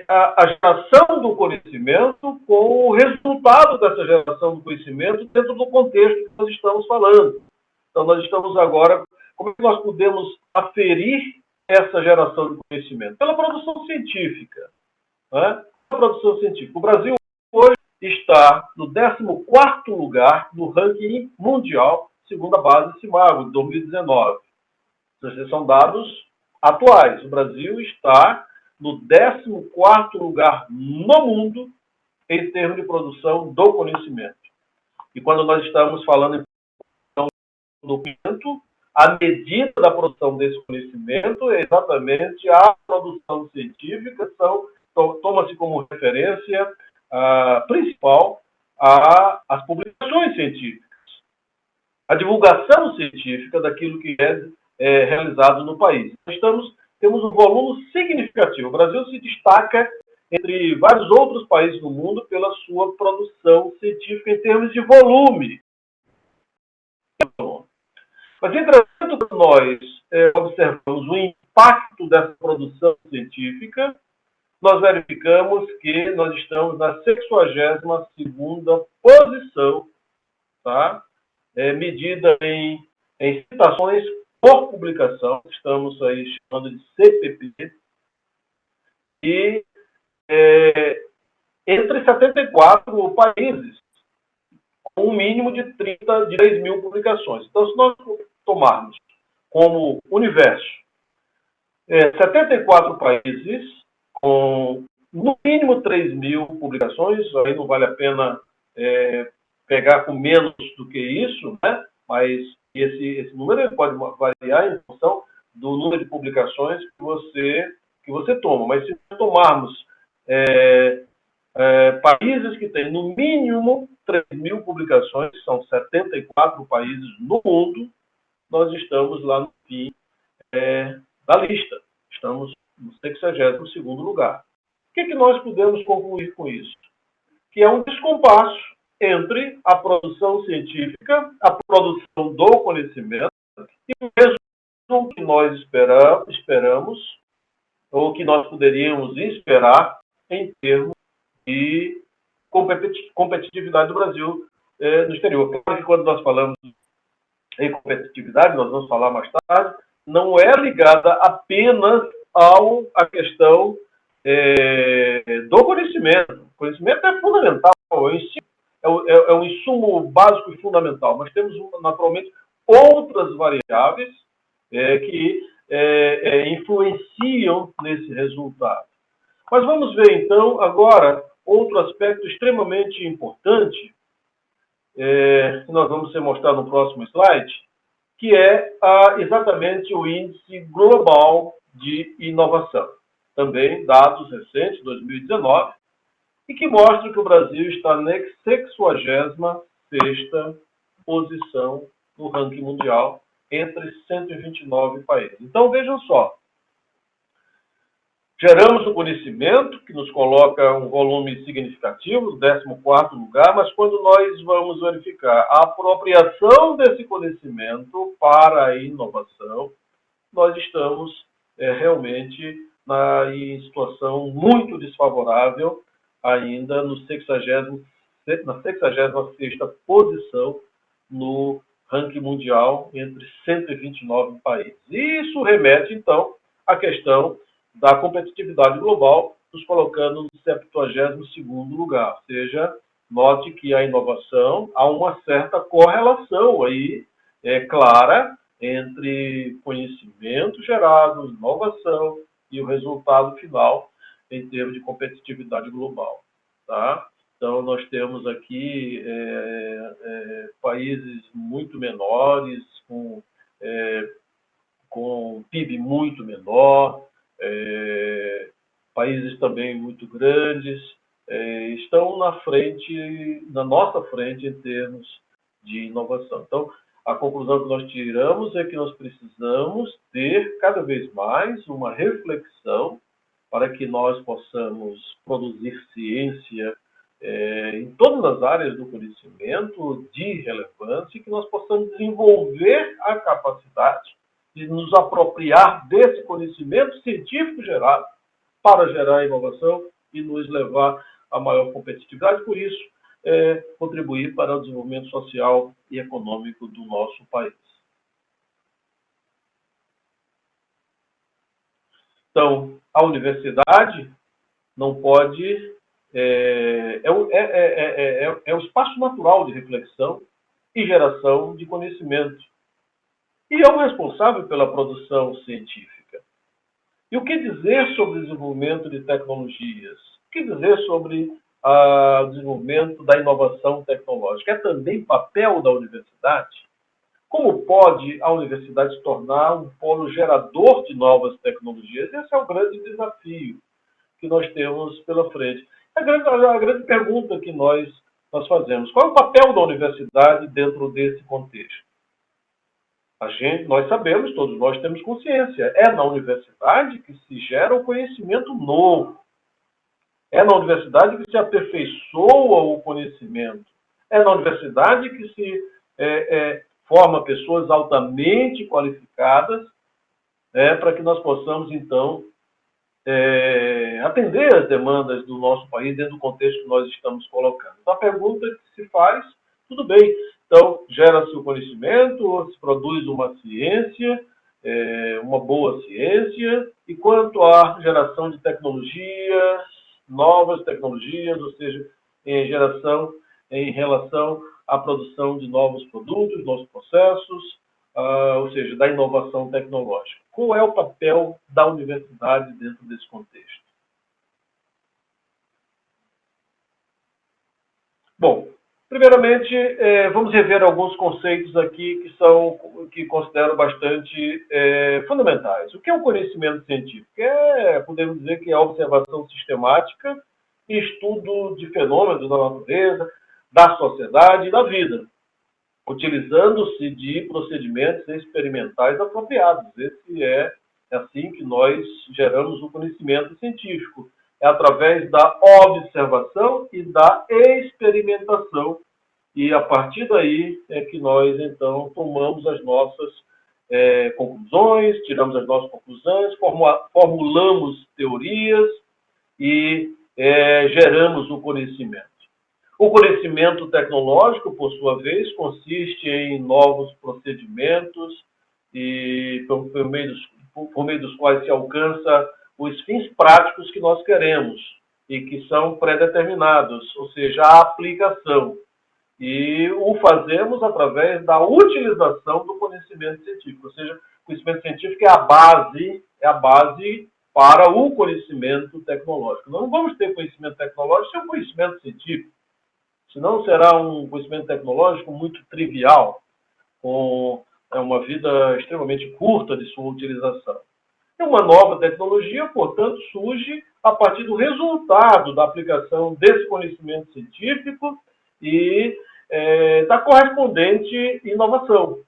a geração do conhecimento com o resultado dessa geração do conhecimento dentro do contexto que nós estamos falando. Então, nós estamos agora... Como é que nós podemos aferir essa geração de conhecimento? Pela produção científica. Né? Produção científica. O Brasil hoje está no 14º lugar no ranking mundial, segundo a base Simago, de 2019. Esses são dados atuais. O Brasil está no 14º lugar no mundo em termos de produção do conhecimento. E quando nós estamos falando em produção do conhecimento, a medida da produção desse conhecimento é exatamente a produção científica, toma-se como referência principal as publicações científicas, a divulgação científica daquilo que realizado no país. Temos um volume significativo. O Brasil se destaca entre vários outros países do mundo pela sua produção científica em termos de volume. Mas, entretanto, nós observamos o impacto dessa produção científica, nós verificamos que nós estamos na 62ª posição, tá? Medida em citações por publicação, estamos aí chamando de CPP, e entre 74 países, com um mínimo de 10 mil publicações. Então, se nós tomarmos como universo 74 países, com no mínimo 3 mil publicações, aí não vale a pena pegar com menos do que isso, né? Mas esse número pode variar em função do número de publicações que você toma. Mas se tomarmos países que têm no mínimo 3 mil publicações, são 74 países no mundo, nós estamos lá no fim da lista. Estamos no 62º lugar. O que nós podemos concluir com isso? Que é um descompasso entre a produção científica, a produção do conhecimento e o mesmo que nós esperamos ou que nós poderíamos esperar em termos de competitividade do Brasil no exterior. Claro que quando nós falamos em competitividade, nós vamos falar mais tarde, não é ligada apenas à questão do conhecimento. O conhecimento é fundamental, é um insumo básico e fundamental, mas temos naturalmente outras variáveis que influenciam nesse resultado. Mas vamos ver então agora outro aspecto extremamente importante, que nós vamos ser mostrado no próximo slide, que é exatamente o Índice Global de Inovação. Também dados recentes, 2019, e que mostra que o Brasil está na 66ª posição no ranking mundial entre 129 países. Então, vejam só. Geramos o conhecimento, que nos coloca um volume significativo, 14º lugar, mas quando nós vamos verificar a apropriação desse conhecimento para a inovação, nós estamos realmente em situação muito desfavorável, ainda na 66ª posição no ranking mundial entre 129 países. E isso remete, então, à questão da competitividade global, nos colocando no 72º lugar. Ou seja, note que a inovação, há uma certa correlação aí, clara, entre conhecimento gerado, inovação e o resultado final em termos de competitividade global. Tá? Então, nós temos aqui países muito menores, com PIB muito menor, países também muito grandes, estão na nossa frente em termos de inovação. Então, a conclusão que nós tiramos é que nós precisamos ter cada vez mais uma reflexão para que nós possamos produzir ciência em todas as áreas do conhecimento de relevância e que nós possamos desenvolver a capacidade de nos apropriar desse conhecimento científico gerado para gerar inovação e nos levar a maior competitividade. Por isso, contribuir para o desenvolvimento social e econômico do nosso país. Então, a universidade não pode... é o espaço natural de reflexão e geração de conhecimento. E é o responsável pela produção científica. E o que dizer sobre o desenvolvimento de tecnologias? O que dizer sobre o desenvolvimento da inovação tecnológica? É também papel da universidade? Como pode a universidade se tornar um polo gerador de novas tecnologias? Esse é o grande desafio que nós temos pela frente. A grande pergunta que nós fazemos: qual é o papel da universidade dentro desse contexto? Nós sabemos, todos nós temos consciência, é na universidade que se gera o conhecimento novo. É na universidade que se aperfeiçoa o conhecimento. É na universidade que se forma pessoas altamente qualificadas para que nós possamos, então, atender as demandas do nosso país dentro do contexto que nós estamos colocando. Então, a pergunta que se faz, tudo bem, então gera-se o conhecimento, se produz uma ciência, uma boa ciência, e quanto à geração de tecnologias, novas tecnologias, ou seja, em relação à produção de novos produtos, novos processos, ou seja, da inovação tecnológica. Qual é o papel da universidade dentro desse contexto? Bom, primeiramente, vamos rever alguns conceitos aqui que considero bastante fundamentais. O que é o conhecimento científico? Podemos dizer que é a observação sistemática e estudo de fenômenos da natureza, da sociedade e da vida, utilizando-se de procedimentos experimentais apropriados. É assim que nós geramos o conhecimento científico. É através da observação e da experimentação. E a partir daí é que nós, então, tomamos as nossas conclusões, tiramos as nossas conclusões, formulamos teorias e geramos o conhecimento. O conhecimento tecnológico, por sua vez, consiste em novos procedimentos e por meio dos quais se alcança os fins práticos que nós queremos e que são pré-determinados, ou seja, a aplicação. E o fazemos através da utilização do conhecimento científico, ou seja, o conhecimento científico é a base para o conhecimento tecnológico. Nós não vamos ter conhecimento tecnológico sem conhecimento científico. Senão será um conhecimento tecnológico muito trivial, com uma vida extremamente curta de sua utilização. E uma nova tecnologia, portanto, surge a partir do resultado da aplicação desse conhecimento científico e da correspondente inovação.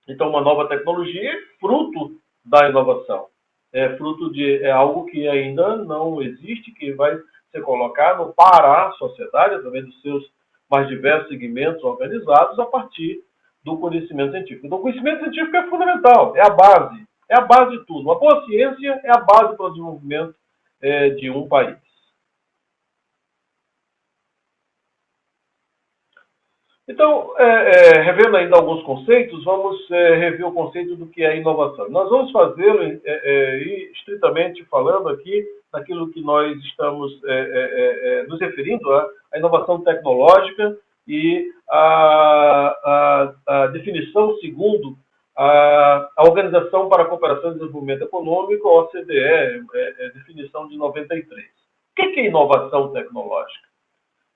Então, uma nova tecnologia é fruto da inovação. É fruto de algo que ainda não existe, que vai ser colocado para a sociedade, através dos seus mais diversos segmentos organizados, a partir do conhecimento científico. Então, o conhecimento científico é fundamental, é a base de tudo. Uma boa ciência é a base para o desenvolvimento de um país. Então, revendo ainda alguns conceitos, vamos rever o conceito do que é inovação. Nós vamos fazê-lo estritamente falando aqui daquilo que nós estamos nos referindo à inovação tecnológica e a definição segundo a Organização para a Cooperação e Desenvolvimento Econômico, a OCDE, definição de 93. O que é inovação tecnológica?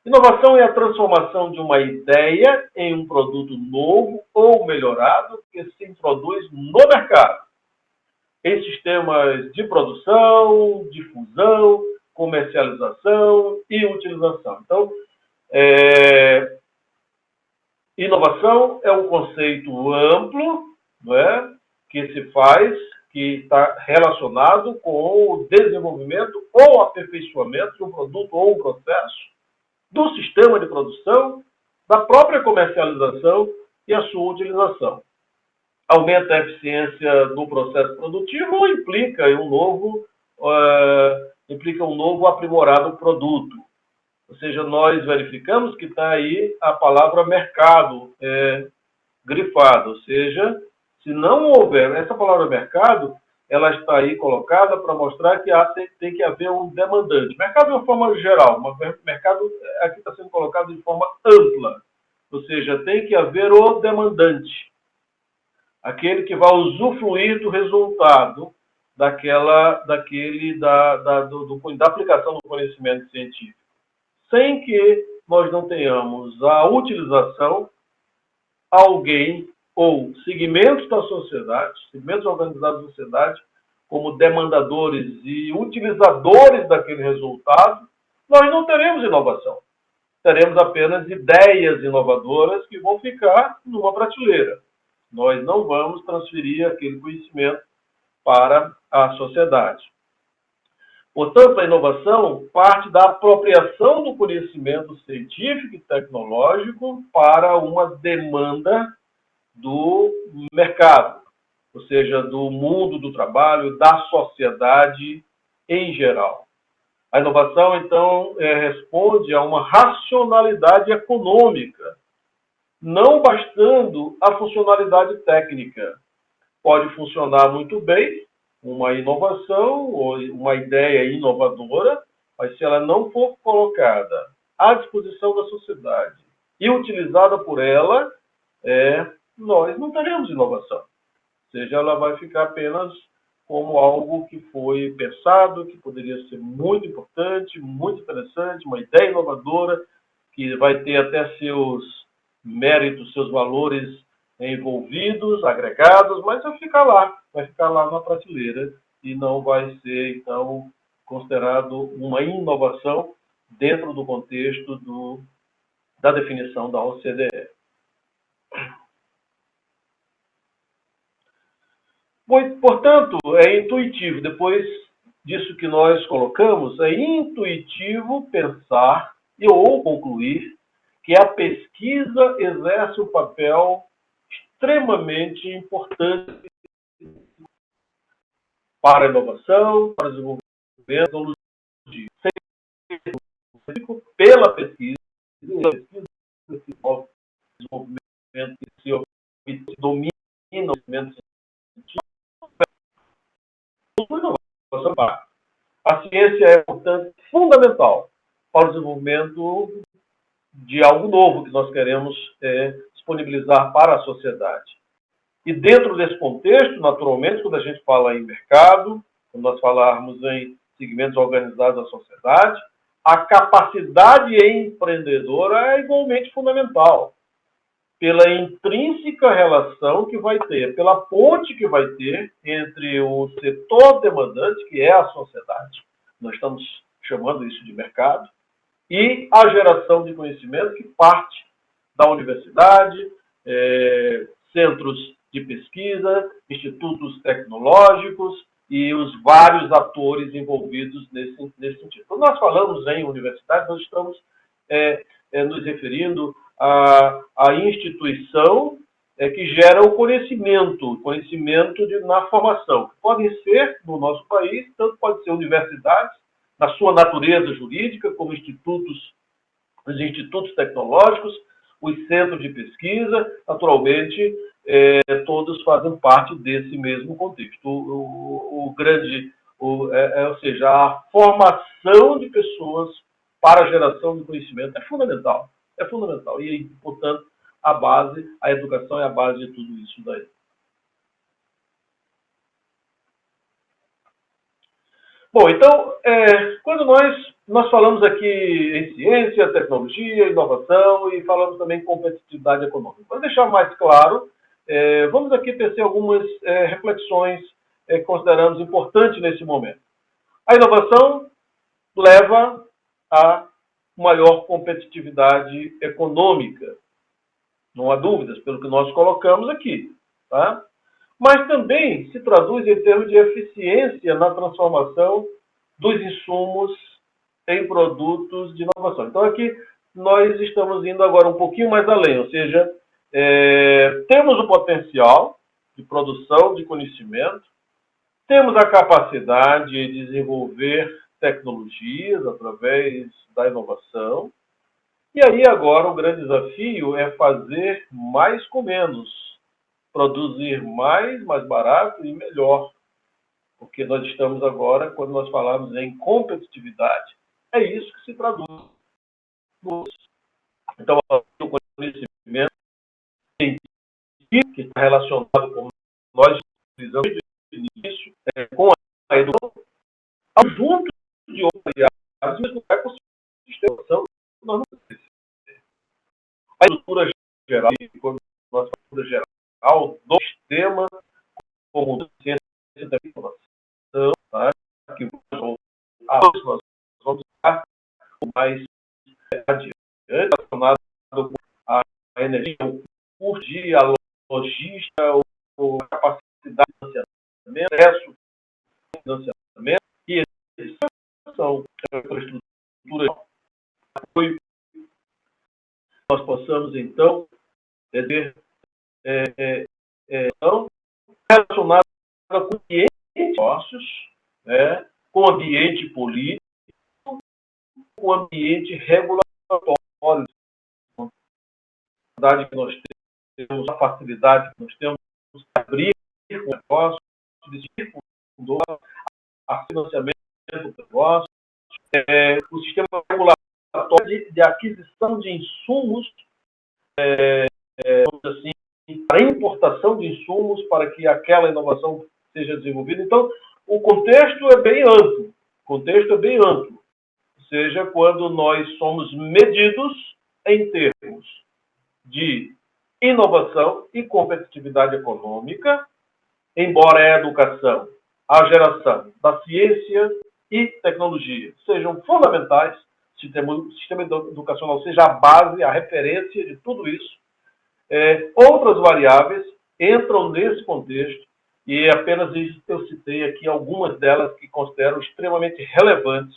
Inovação é a transformação de uma ideia em um produto novo ou melhorado que se introduz no mercado, em sistemas de produção, difusão, comercialização e utilização. Então, inovação é um conceito amplo, não é? Que se faz, que está relacionado com o desenvolvimento ou aperfeiçoamento de um produto ou um processo, do sistema de produção, da própria comercialização e a sua utilização. Aumenta a eficiência do processo produtivo ou implica um novo aprimorado produto. Ou seja, nós verificamos que está aí a palavra mercado grifada. Ou seja, se não houver essa palavra mercado, ela está aí colocada para mostrar que tem que haver um demandante. Mercado de uma forma geral, mercado aqui está sendo colocado de forma ampla. Ou seja, tem que haver o demandante. Aquele que vai usufruir do resultado da aplicação do conhecimento científico. Sem que nós não tenhamos a utilização, alguém ou segmentos da sociedade, segmentos organizados da sociedade, como demandadores e utilizadores daquele resultado, nós não teremos inovação. Teremos apenas ideias inovadoras que vão ficar numa prateleira. Nós não vamos transferir aquele conhecimento para a sociedade. Portanto, a inovação parte da apropriação do conhecimento científico e tecnológico para uma demanda do mercado, ou seja, do mundo do trabalho, da sociedade em geral. A inovação, então, responde a uma racionalidade econômica, não bastando a funcionalidade técnica. Pode funcionar muito bem uma inovação ou uma ideia inovadora, mas se ela não for colocada à disposição da sociedade e utilizada por ela, nós não teremos inovação. Ou seja, ela vai ficar apenas como algo que foi pensado, que poderia ser muito importante, muito interessante, uma ideia inovadora, que vai ter até seus méritos, seus valores envolvidos, agregados, mas vai ficar lá na prateleira e não vai ser, então, considerado uma inovação dentro do contexto da definição da OCDE. Portanto, é intuitivo, depois disso que nós colocamos, é intuitivo pensar ou concluir que a pesquisa exerce um papel extremamente importante para a inovação, para o desenvolvimento pela pesquisa, que se desenvolvimento, que se domina o conhecimento científico. A ciência é, portanto, fundamental para o desenvolvimento de algo novo que nós queremos disponibilizar para a sociedade. E dentro desse contexto, naturalmente, quando a gente fala em mercado, quando nós falarmos em segmentos organizados da sociedade, a capacidade empreendedora é igualmente fundamental, pela intrínseca relação que vai ter, pela ponte que vai ter entre o setor demandante, que é a sociedade, nós estamos chamando isso de mercado, e a geração de conhecimento que parte da universidade, centros de pesquisa, institutos tecnológicos e os vários atores envolvidos nesse sentido. Quando nós falamos em universidade, nós estamos nos referindo à instituição que gera o conhecimento na formação. Podem ser, no nosso país, tanto pode ser universidades, na sua natureza jurídica, como os institutos tecnológicos, os centros de pesquisa, naturalmente, todos fazem parte desse mesmo contexto. Ou seja, a formação de pessoas para a geração de conhecimento é fundamental. É fundamental. E, portanto, a educação é a base de tudo isso daí. Bom, então, quando nós falamos aqui em ciência, tecnologia, inovação e falamos também em competitividade econômica. Para deixar mais claro, vamos aqui tecer algumas reflexões que consideramos importantes nesse momento. A inovação leva a maior competitividade econômica, não há dúvidas, pelo que nós colocamos aqui, tá? Mas também se traduz em termos de eficiência na transformação dos insumos em produtos de inovação. Então, aqui nós estamos indo agora um pouquinho mais além, ou seja, temos o potencial de produção de conhecimento, temos a capacidade de desenvolver tecnologias através da inovação, e aí agora o grande desafio é fazer mais com menos, produzir mais barato e melhor. Porque nós estamos agora, quando nós falamos em competitividade, é isso que se traduz. Então, o conhecimento científico que está relacionado com nós utilizamos no início, com a educação, ao junto de outras áreas, mas não é com sistemação, nós não precisamos. A estrutura geral, quando nós falamos de estrutura geral do sistema, como da ciência da informação, tá? Que nós vamos estar mais adiante, relacionado com a energia, o curso de logística, ou capacidade de financiamento, acesso ao financiamento e execução da infraestrutura de apoio, nós possamos, então, ter relacionada com o ambiente de negócios, né, com o ambiente político, com o ambiente regulatório, a que nós temos, a facilidade que nós temos de abrir o negócio, de circular, a financiamento do negócio, o sistema regulatório de aquisição de insumos, assim, para importação de insumos para que aquela inovação seja desenvolvida. Então, o contexto é bem amplo. Ou seja, quando nós somos medidos em termos de inovação e competitividade econômica, embora a educação, a geração da ciência e tecnologia sejam fundamentais, o sistema educacional seja a base, a referência de tudo isso, outras variáveis entram nesse contexto e apenas eu citei aqui algumas delas que considero extremamente relevantes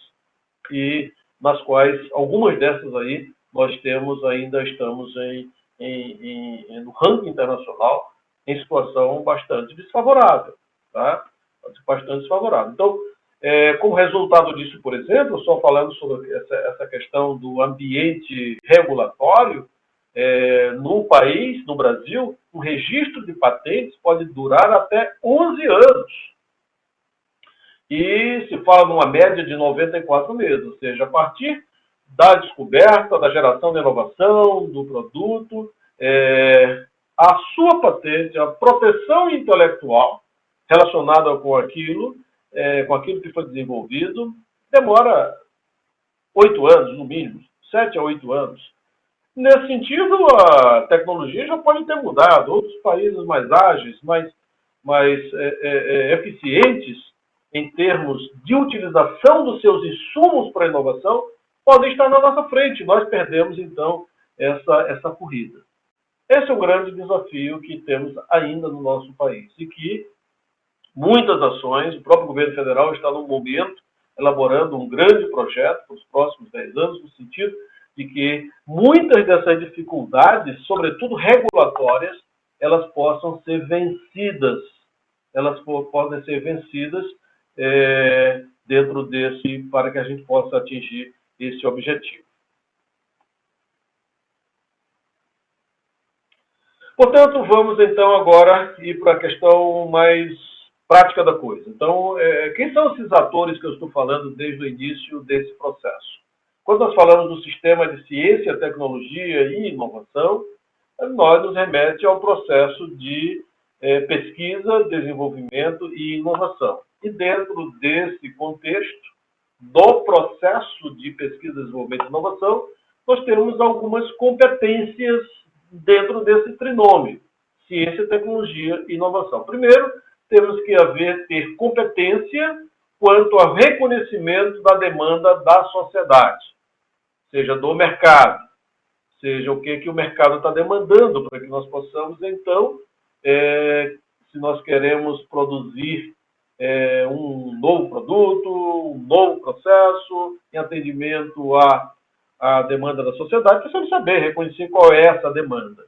e nas quais algumas dessas aí nós ainda estamos no ranking internacional em situação bastante desfavorável, tá? Bastante desfavorável. Então, como resultado disso, por exemplo, só falando sobre essa questão do ambiente regulatório, no país, no Brasil, o registro de patentes pode durar até 11 anos. E se fala numa média de 94 meses, ou seja, a partir da descoberta, da geração de inovação, do produto, a sua patente, a proteção intelectual relacionada com aquilo que foi desenvolvido, demora 8 anos, no mínimo, 7 a 8 anos. Nesse sentido, a tecnologia já pode ter mudado. Outros países mais ágeis, mais eficientes em termos de utilização dos seus insumos para a inovação, podem estar na nossa frente. Nós perdemos, então, essa corrida. Esse é o grande desafio que temos ainda no nosso país e que muitas ações, o próprio governo federal está, no momento, elaborando um grande projeto para os próximos 10 anos, no sentido de que muitas dessas dificuldades, sobretudo regulatórias, elas possam ser vencidas. Elas podem ser vencidas dentro para que a gente possa atingir esse objetivo. Portanto, vamos então agora ir para a questão mais prática da coisa. Então, quem são esses atores que eu estou falando desde o início desse processo? Quando nós falamos do sistema de ciência, tecnologia e inovação, nós nos remete ao processo de pesquisa, desenvolvimento e inovação. E dentro desse contexto, do processo de pesquisa, desenvolvimento e inovação, nós temos algumas competências dentro desse trinômio, ciência, tecnologia e inovação. Primeiro, temos que ter competência quanto ao reconhecimento da demanda da sociedade, seja do mercado, seja o que o mercado está demandando, para que nós possamos, então, se nós queremos produzir um novo produto, um novo processo, em atendimento à demanda da sociedade, precisamos saber, reconhecer qual é essa demanda.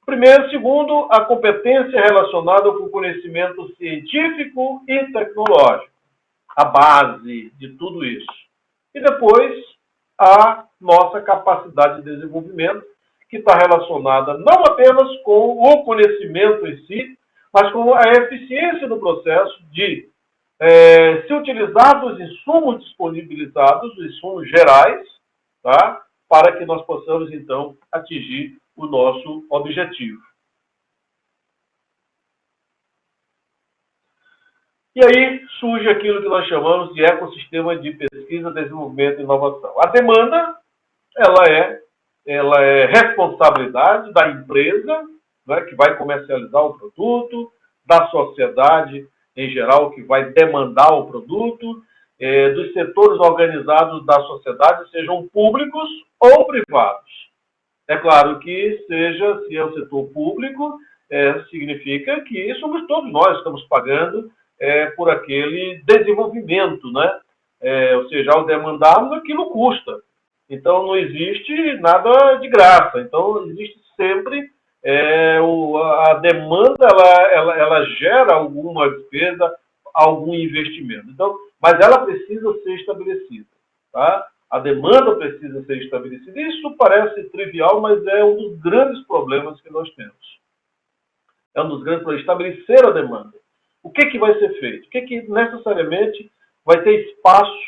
Primeiro, segundo, a competência relacionada com o conhecimento científico e tecnológico, a base de tudo isso. E depois, a nossa capacidade de desenvolvimento, que está relacionada não apenas com o conhecimento em si, mas com a eficiência do processo de se utilizar dos insumos disponibilizados, dos insumos gerais, tá? Para que nós possamos, então, atingir o nosso objetivo. E aí surge aquilo que nós chamamos de ecossistema de pesquisa, desenvolvimento e inovação. A demanda, ela é responsabilidade da empresa, né, que vai comercializar o produto, da sociedade em geral, que vai demandar o produto, dos setores organizados da sociedade, sejam públicos ou privados. É claro que se é o setor público, significa que somos todos nós que estamos pagando por aquele desenvolvimento, né? Ou seja, ao demandarmos, aquilo custa. Então, não existe nada de graça. Então, existe sempre a demanda, ela gera alguma despesa, algum investimento. Então, mas ela precisa ser estabelecida, tá? A demanda precisa ser estabelecida. Isso parece trivial, mas é um dos grandes problemas que nós temos. É um dos grandes problemas, estabelecer a demanda. O que vai ser feito? O que necessariamente vai ter espaço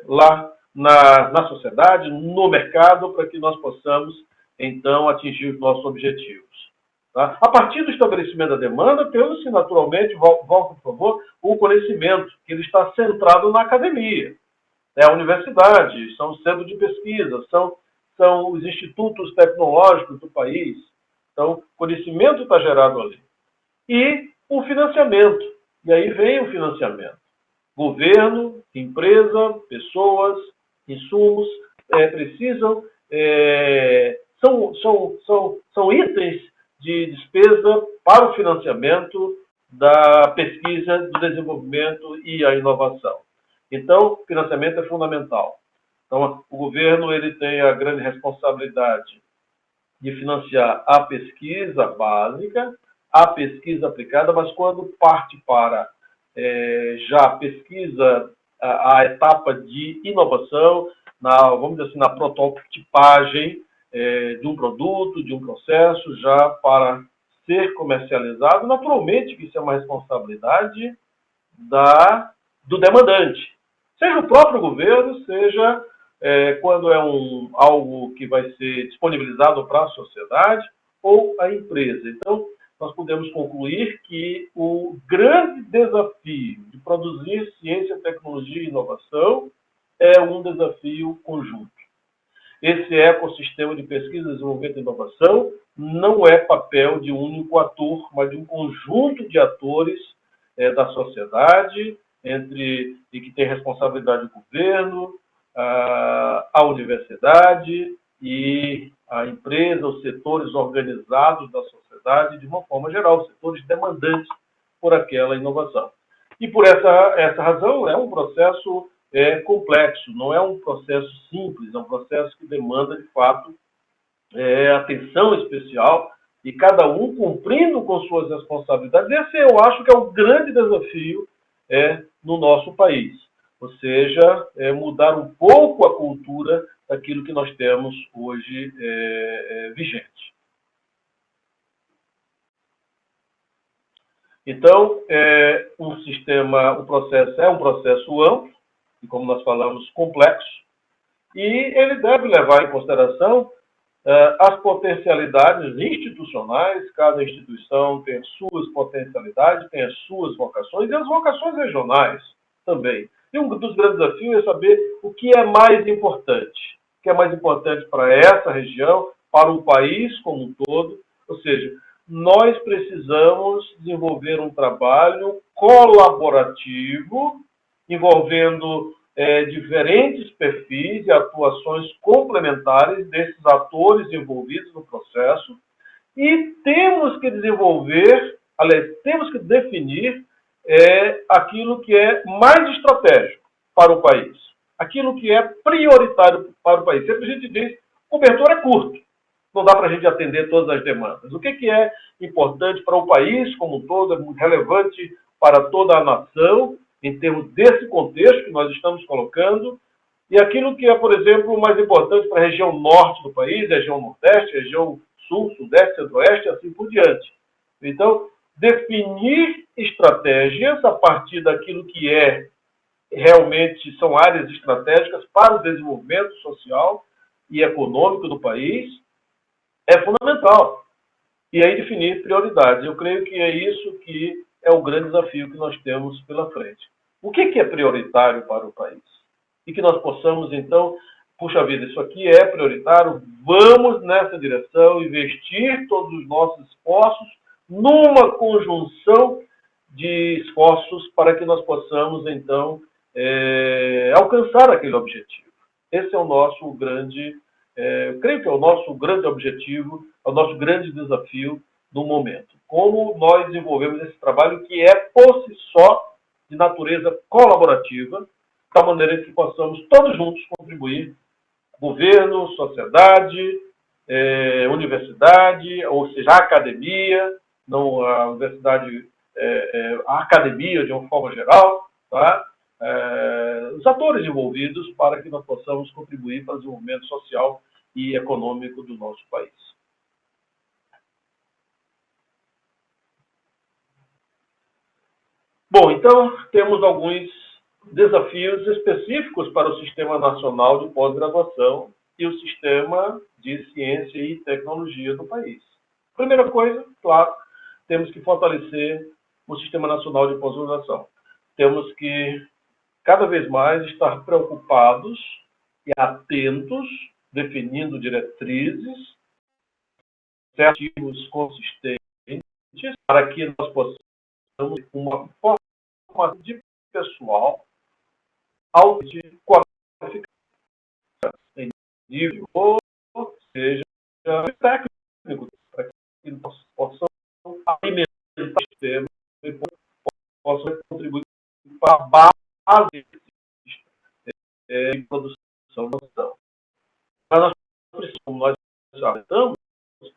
lá na sociedade, no mercado, para que nós possamos, então, atingir os nossos objetivos. Tá? A partir do estabelecimento da demanda, temos-se naturalmente, volta por favor, o conhecimento, que ele está centrado na academia. É a universidade, são os centros de pesquisa, são os institutos tecnológicos do país. Então, conhecimento está gerado ali. E o financiamento. E aí vem o financiamento. Governo, empresa, pessoas, insumos, precisam... são itens de despesa para o financiamento da pesquisa, do desenvolvimento e a inovação. Então, financiamento é fundamental. Então, o governo ele tem a grande responsabilidade de financiar a pesquisa básica, a pesquisa aplicada, mas quando parte para já a pesquisa, a etapa de inovação, vamos dizer assim, na prototipagem de um produto, de um processo, já para ser comercializado, naturalmente que isso é uma responsabilidade do demandante. Seja o próprio governo, seja quando é algo que vai ser disponibilizado para a sociedade ou a empresa. Então, nós podemos concluir que o grande desafio de produzir ciência, tecnologia e inovação é um desafio conjunto. Esse ecossistema de pesquisa, desenvolvimento e inovação não é papel de um único ator, mas de um conjunto de atores da sociedade, e que tem responsabilidade do governo, a universidade e a empresa, os setores organizados da sociedade, de uma forma geral, os setores demandantes por aquela inovação. E por essa razão é um processo complexo, não é um processo simples, é um processo que demanda, de fato, atenção especial e cada um cumprindo com suas responsabilidades. Esse eu acho que é o grande desafio no nosso país. Ou seja, mudar um pouco a cultura daquilo que nós temos hoje vigente. Então, o processo é um processo amplo, e como nós falamos, complexo, e ele deve levar em consideração as potencialidades institucionais. Cada instituição tem as suas potencialidades, tem as suas vocações, e as vocações regionais também. E um dos grandes desafios é saber o que é mais importante. O que é mais importante para essa região, para o país como um todo. Ou seja, nós precisamos desenvolver um trabalho colaborativo, envolvendo diferentes perfis e atuações complementares desses atores envolvidos no processo. E temos que temos que definir aquilo que é mais estratégico para o país, aquilo que é prioritário para o país. Sempre a gente diz, o cobertor é curto, não dá para a gente atender todas as demandas. O que é importante para o país como um todo, é muito relevante para toda a nação, em termos desse contexto que nós estamos colocando, e aquilo que é, por exemplo, mais importante para a região norte do país, região nordeste, região sul, sudeste, centro-oeste, e assim por diante. Então, definir estratégias a partir daquilo que realmente são áreas estratégicas para o desenvolvimento social e econômico do país é fundamental. E aí definir prioridades. Eu creio que é isso que é o grande desafio que nós temos pela frente. O que é prioritário para o país? E que nós possamos, então, puxa vida, isso aqui é prioritário, vamos nessa direção, investir todos os nossos esforços numa conjunção de esforços para que nós possamos, então, alcançar aquele objetivo. Esse é o nosso grande, creio que é o nosso grande objetivo, é o nosso grande desafio do momento. Como nós desenvolvemos esse trabalho que é, por si só, de natureza colaborativa, de maneira que possamos todos juntos contribuir, governo, sociedade, universidade, ou seja, a academia, não a universidade, a academia de uma forma geral, tá? Os atores envolvidos para que nós possamos contribuir para o desenvolvimento social e econômico do nosso país. Bom, então temos alguns desafios específicos para o Sistema Nacional de Pós-Graduação e o Sistema de Ciência e Tecnologia do país. Primeira coisa, claro, temos que fortalecer o Sistema Nacional de Pós-Graduação. Temos que, cada vez mais, estar preocupados e atentos, definindo diretrizes, certos consistentes, para que nós possamos ter uma formação de pessoal altamente qualificado, em nível, ou seja, técnico, para que nós possamos alimentar o sistema e possam contribuir para a base de produção da nação. Mas nós precisamos,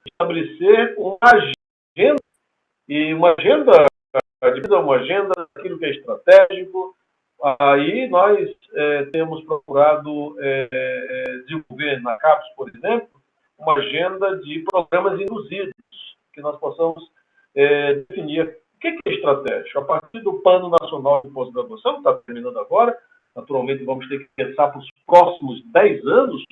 estabelecer uma agenda, e uma agenda daquilo que é estratégico. Aí nós temos procurado desenvolver na CAPES, por exemplo, uma agenda de programas induzidos, que nós possamos definir o que é estratégico. A partir do Plano Nacional de Pós-Graduação, que está terminando agora, naturalmente vamos ter que pensar para os próximos 10 anos o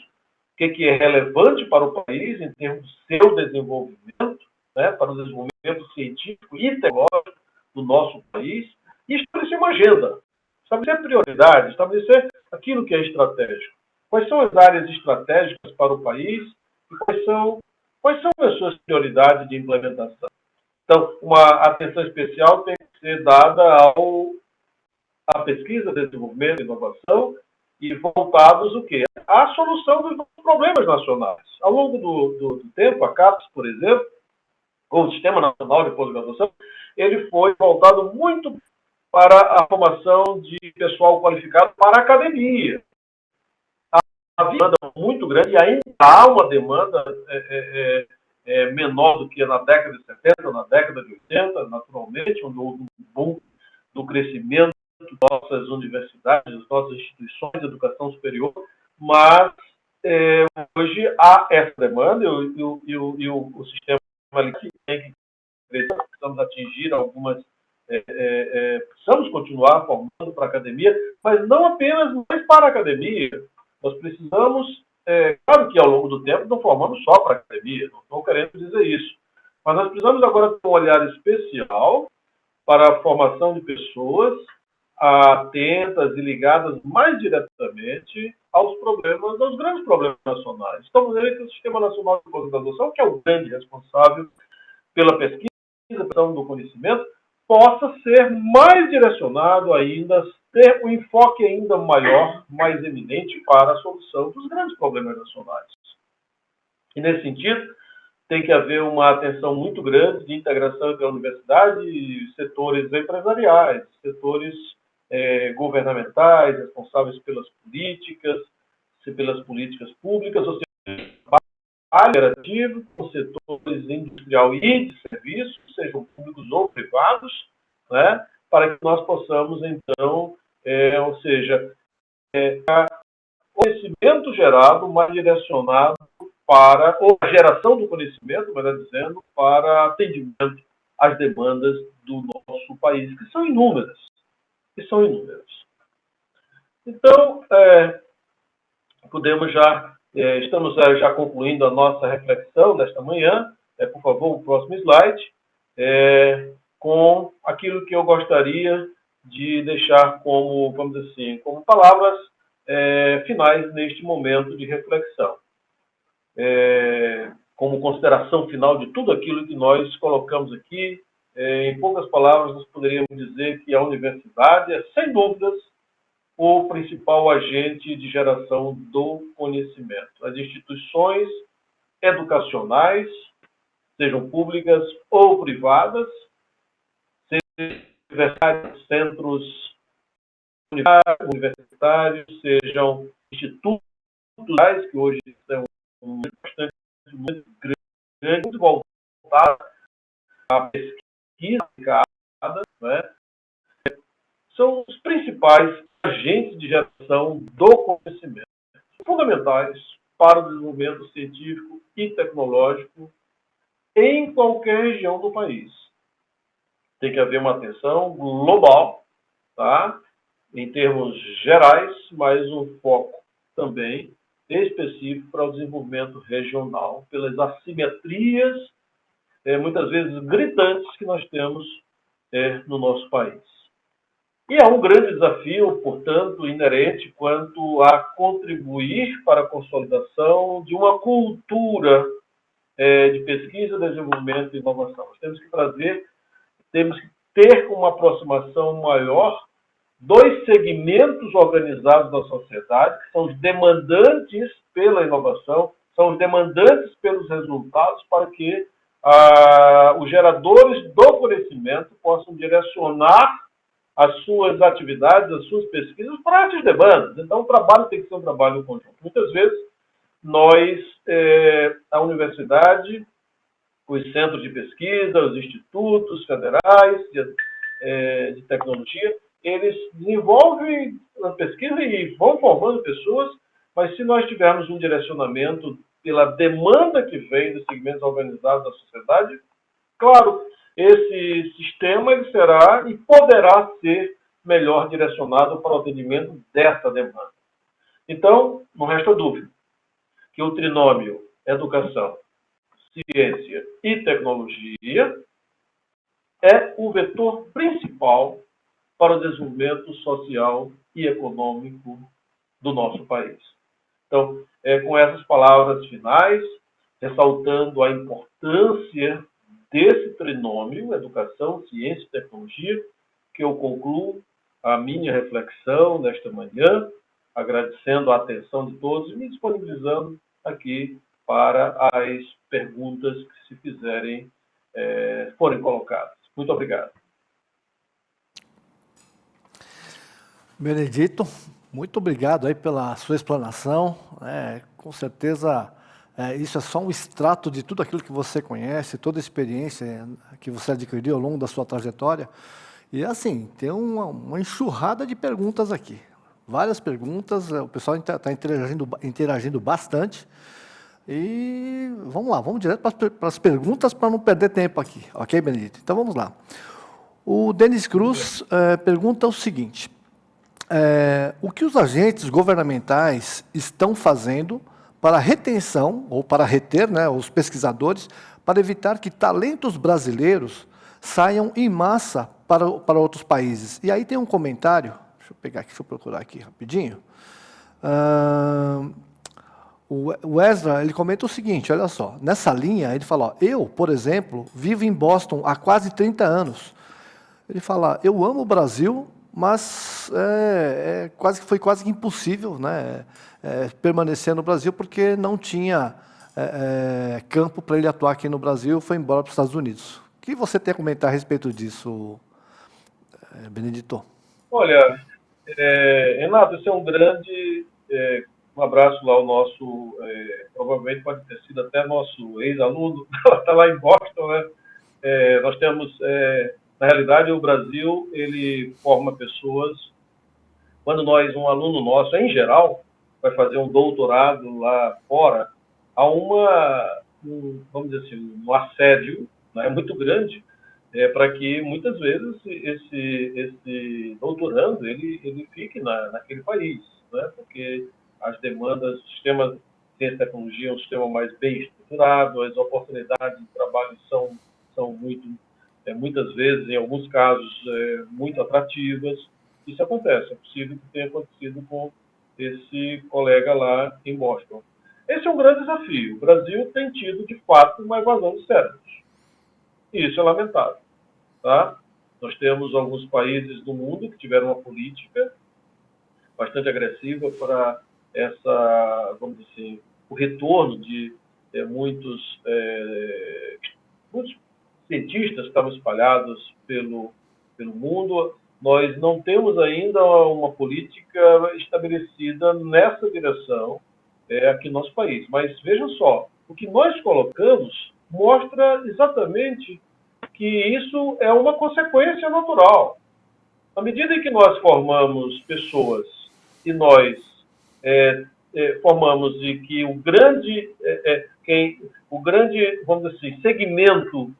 que é relevante para o país em termos do seu desenvolvimento, né, para o desenvolvimento científico e tecnológico do nosso país, e estabelecer uma agenda, estabelecer prioridades, estabelecer aquilo que é estratégico. Quais são as áreas estratégicas para o país e quais são as suas prioridades de implementação. Então, uma atenção especial tem que ser dada à pesquisa, desenvolvimento e inovação, e voltados o quê? À solução dos problemas nacionais. Ao longo do tempo, a CAPES, por exemplo, ou o Sistema Nacional de Pós-Graduação, ele foi voltado muito para a formação de pessoal qualificado para a academia. Havia uma demanda muito grande, e ainda há uma demanda menor do que na década de 70, na década de 80, naturalmente, onde houve um boom do crescimento das nossas universidades, das nossas instituições de educação superior, mas hoje há essa demanda e o sistema tem que crescer, precisamos atingir algumas, precisamos continuar formando para a academia, mas não apenas mais para a academia. Nós precisamos, claro que ao longo do tempo não formamos só para a academia, não estou querendo dizer isso, mas nós precisamos agora ter um olhar especial para a formação de pessoas atentas e ligadas mais diretamente aos problemas, aos grandes problemas nacionais. Estamos vendo que o Sistema Nacional de Pós-Graduação, que é o grande responsável pela pesquisa, do conhecimento, possa ser mais direcionado ainda, ter um enfoque ainda maior, mais eminente para a solução dos grandes problemas nacionais. E nesse sentido, tem que haver uma atenção muito grande de integração entre a universidade e setores empresariais, setores governamentais, responsáveis pelas políticas públicas, ou seja, operativo, com setores industrial e de serviços, sejam públicos ou privados, né, para que nós possamos, então, ou seja, o conhecimento gerado mais direcionado para, ou a geração do conhecimento, melhor dizendo, para atendimento às demandas do nosso país, que são inúmeras. Então, podemos já, estamos já concluindo a nossa reflexão desta manhã. Por favor, o próximo slide, com aquilo que eu gostaria de deixar como, vamos dizer assim, como palavras finais neste momento de reflexão. Como consideração final de tudo aquilo que nós colocamos aqui, em poucas palavras, nós poderíamos dizer que a universidade é, sem dúvidas, o principal agente de geração do conhecimento. As instituições educacionais, sejam públicas ou privadas, sejam universidades, centros universitários, sejam institutos que hoje são bastante muito grandes, muito voltados à pesquisa aplicada, né? São os principais agentes de geração do conhecimento, fundamentais para o desenvolvimento científico e tecnológico em qualquer região do país. Tem que haver uma atenção global, tá? Em termos gerais, mas um foco também específico para o desenvolvimento regional, pelas assimetrias, muitas vezes gritantes, que nós temos no nosso país. E é um grande desafio, portanto, inerente quanto a contribuir para a consolidação de uma cultura de pesquisa, desenvolvimento e inovação. Nós temos que ter uma aproximação maior dos segmentos organizados da sociedade, que são os demandantes pela inovação, são os demandantes pelos resultados, para que os geradores do conhecimento possam direcionar as suas atividades, as suas pesquisas para essas demandas. Então, o trabalho tem que ser um trabalho conjunto. Muitas vezes, a universidade, os centros de pesquisa, os institutos federais de tecnologia, eles desenvolvem a pesquisa e vão formando pessoas, mas se nós tivermos um direcionamento pela demanda que vem dos segmentos organizados da sociedade, claro, esse sistema ele será e poderá ser melhor direcionado para o atendimento dessa demanda. Então, não resta dúvida que o trinômio educação, ciência e tecnologia é o vetor principal para o desenvolvimento social e econômico do nosso país. Então, com essas palavras finais, ressaltando a importância desse trinômio, educação, ciência e tecnologia, que eu concluo a minha reflexão nesta manhã, agradecendo a atenção de todos e me disponibilizando aqui para as perguntas que se fizerem, forem colocadas. Muito obrigado.
Benedito, muito obrigado aí pela sua explanação. Com certeza, isso é só um extrato de tudo aquilo que você conhece, toda a experiência que você adquiriu ao longo da sua trajetória. E assim, tem uma enxurrada de perguntas aqui. Várias perguntas, o pessoal está interagindo bastante. E vamos lá, vamos direto para as perguntas para não perder tempo aqui. Ok, Benedito? Então vamos lá. O Denis Cruz pergunta o seguinte: o que os agentes governamentais estão fazendo para a retenção, ou para reter, né, os pesquisadores, para evitar que talentos brasileiros saiam em massa para outros países? E aí tem um comentário, deixa eu pegar aqui, deixa eu procurar aqui rapidinho. O Ezra, ele comenta o seguinte, olha só, nessa linha, ele fala, eu, por exemplo, vivo em Boston há quase 30 anos. Ele fala, eu amo o Brasil, mas foi quase que impossível, né, permanecer no Brasil, porque não tinha campo para ele atuar aqui no Brasil, foi embora para os Estados Unidos. O que você tem a comentar a respeito disso, Benedito?
Olha, Renato, esse é um grande... um abraço lá ao nosso... provavelmente pode ter sido até nosso ex-aluno, está lá em Boston, né? Nós temos... na realidade, o Brasil, ele forma pessoas... Quando um aluno nosso, em geral, vai fazer um doutorado lá fora, há vamos dizer assim, um assédio, né, muito grande, para que, muitas vezes, esse doutorando ele fique naquele país, né, porque as demandas, o sistema de ciência e tecnologia é um sistema mais bem estruturado, as oportunidades de trabalho são muitas vezes, em alguns casos, muito atrativas. Isso acontece, é possível que tenha acontecido com esse colega lá em Boston. Esse é um grande desafio. O Brasil tem tido, de fato, uma evasão de cérebros. E isso é lamentável. Tá? Nós temos alguns países do mundo que tiveram uma política bastante agressiva para vamos dizer assim, o retorno de muitos cientistas que estavam espalhados pelo mundo. Nós não temos ainda uma política estabelecida nessa direção aqui no nosso país. Mas vejam só, o que nós colocamos mostra exatamente que isso é uma consequência natural. À medida em que nós formamos pessoas e nós formamos e que o grande, vamos dizer assim, segmento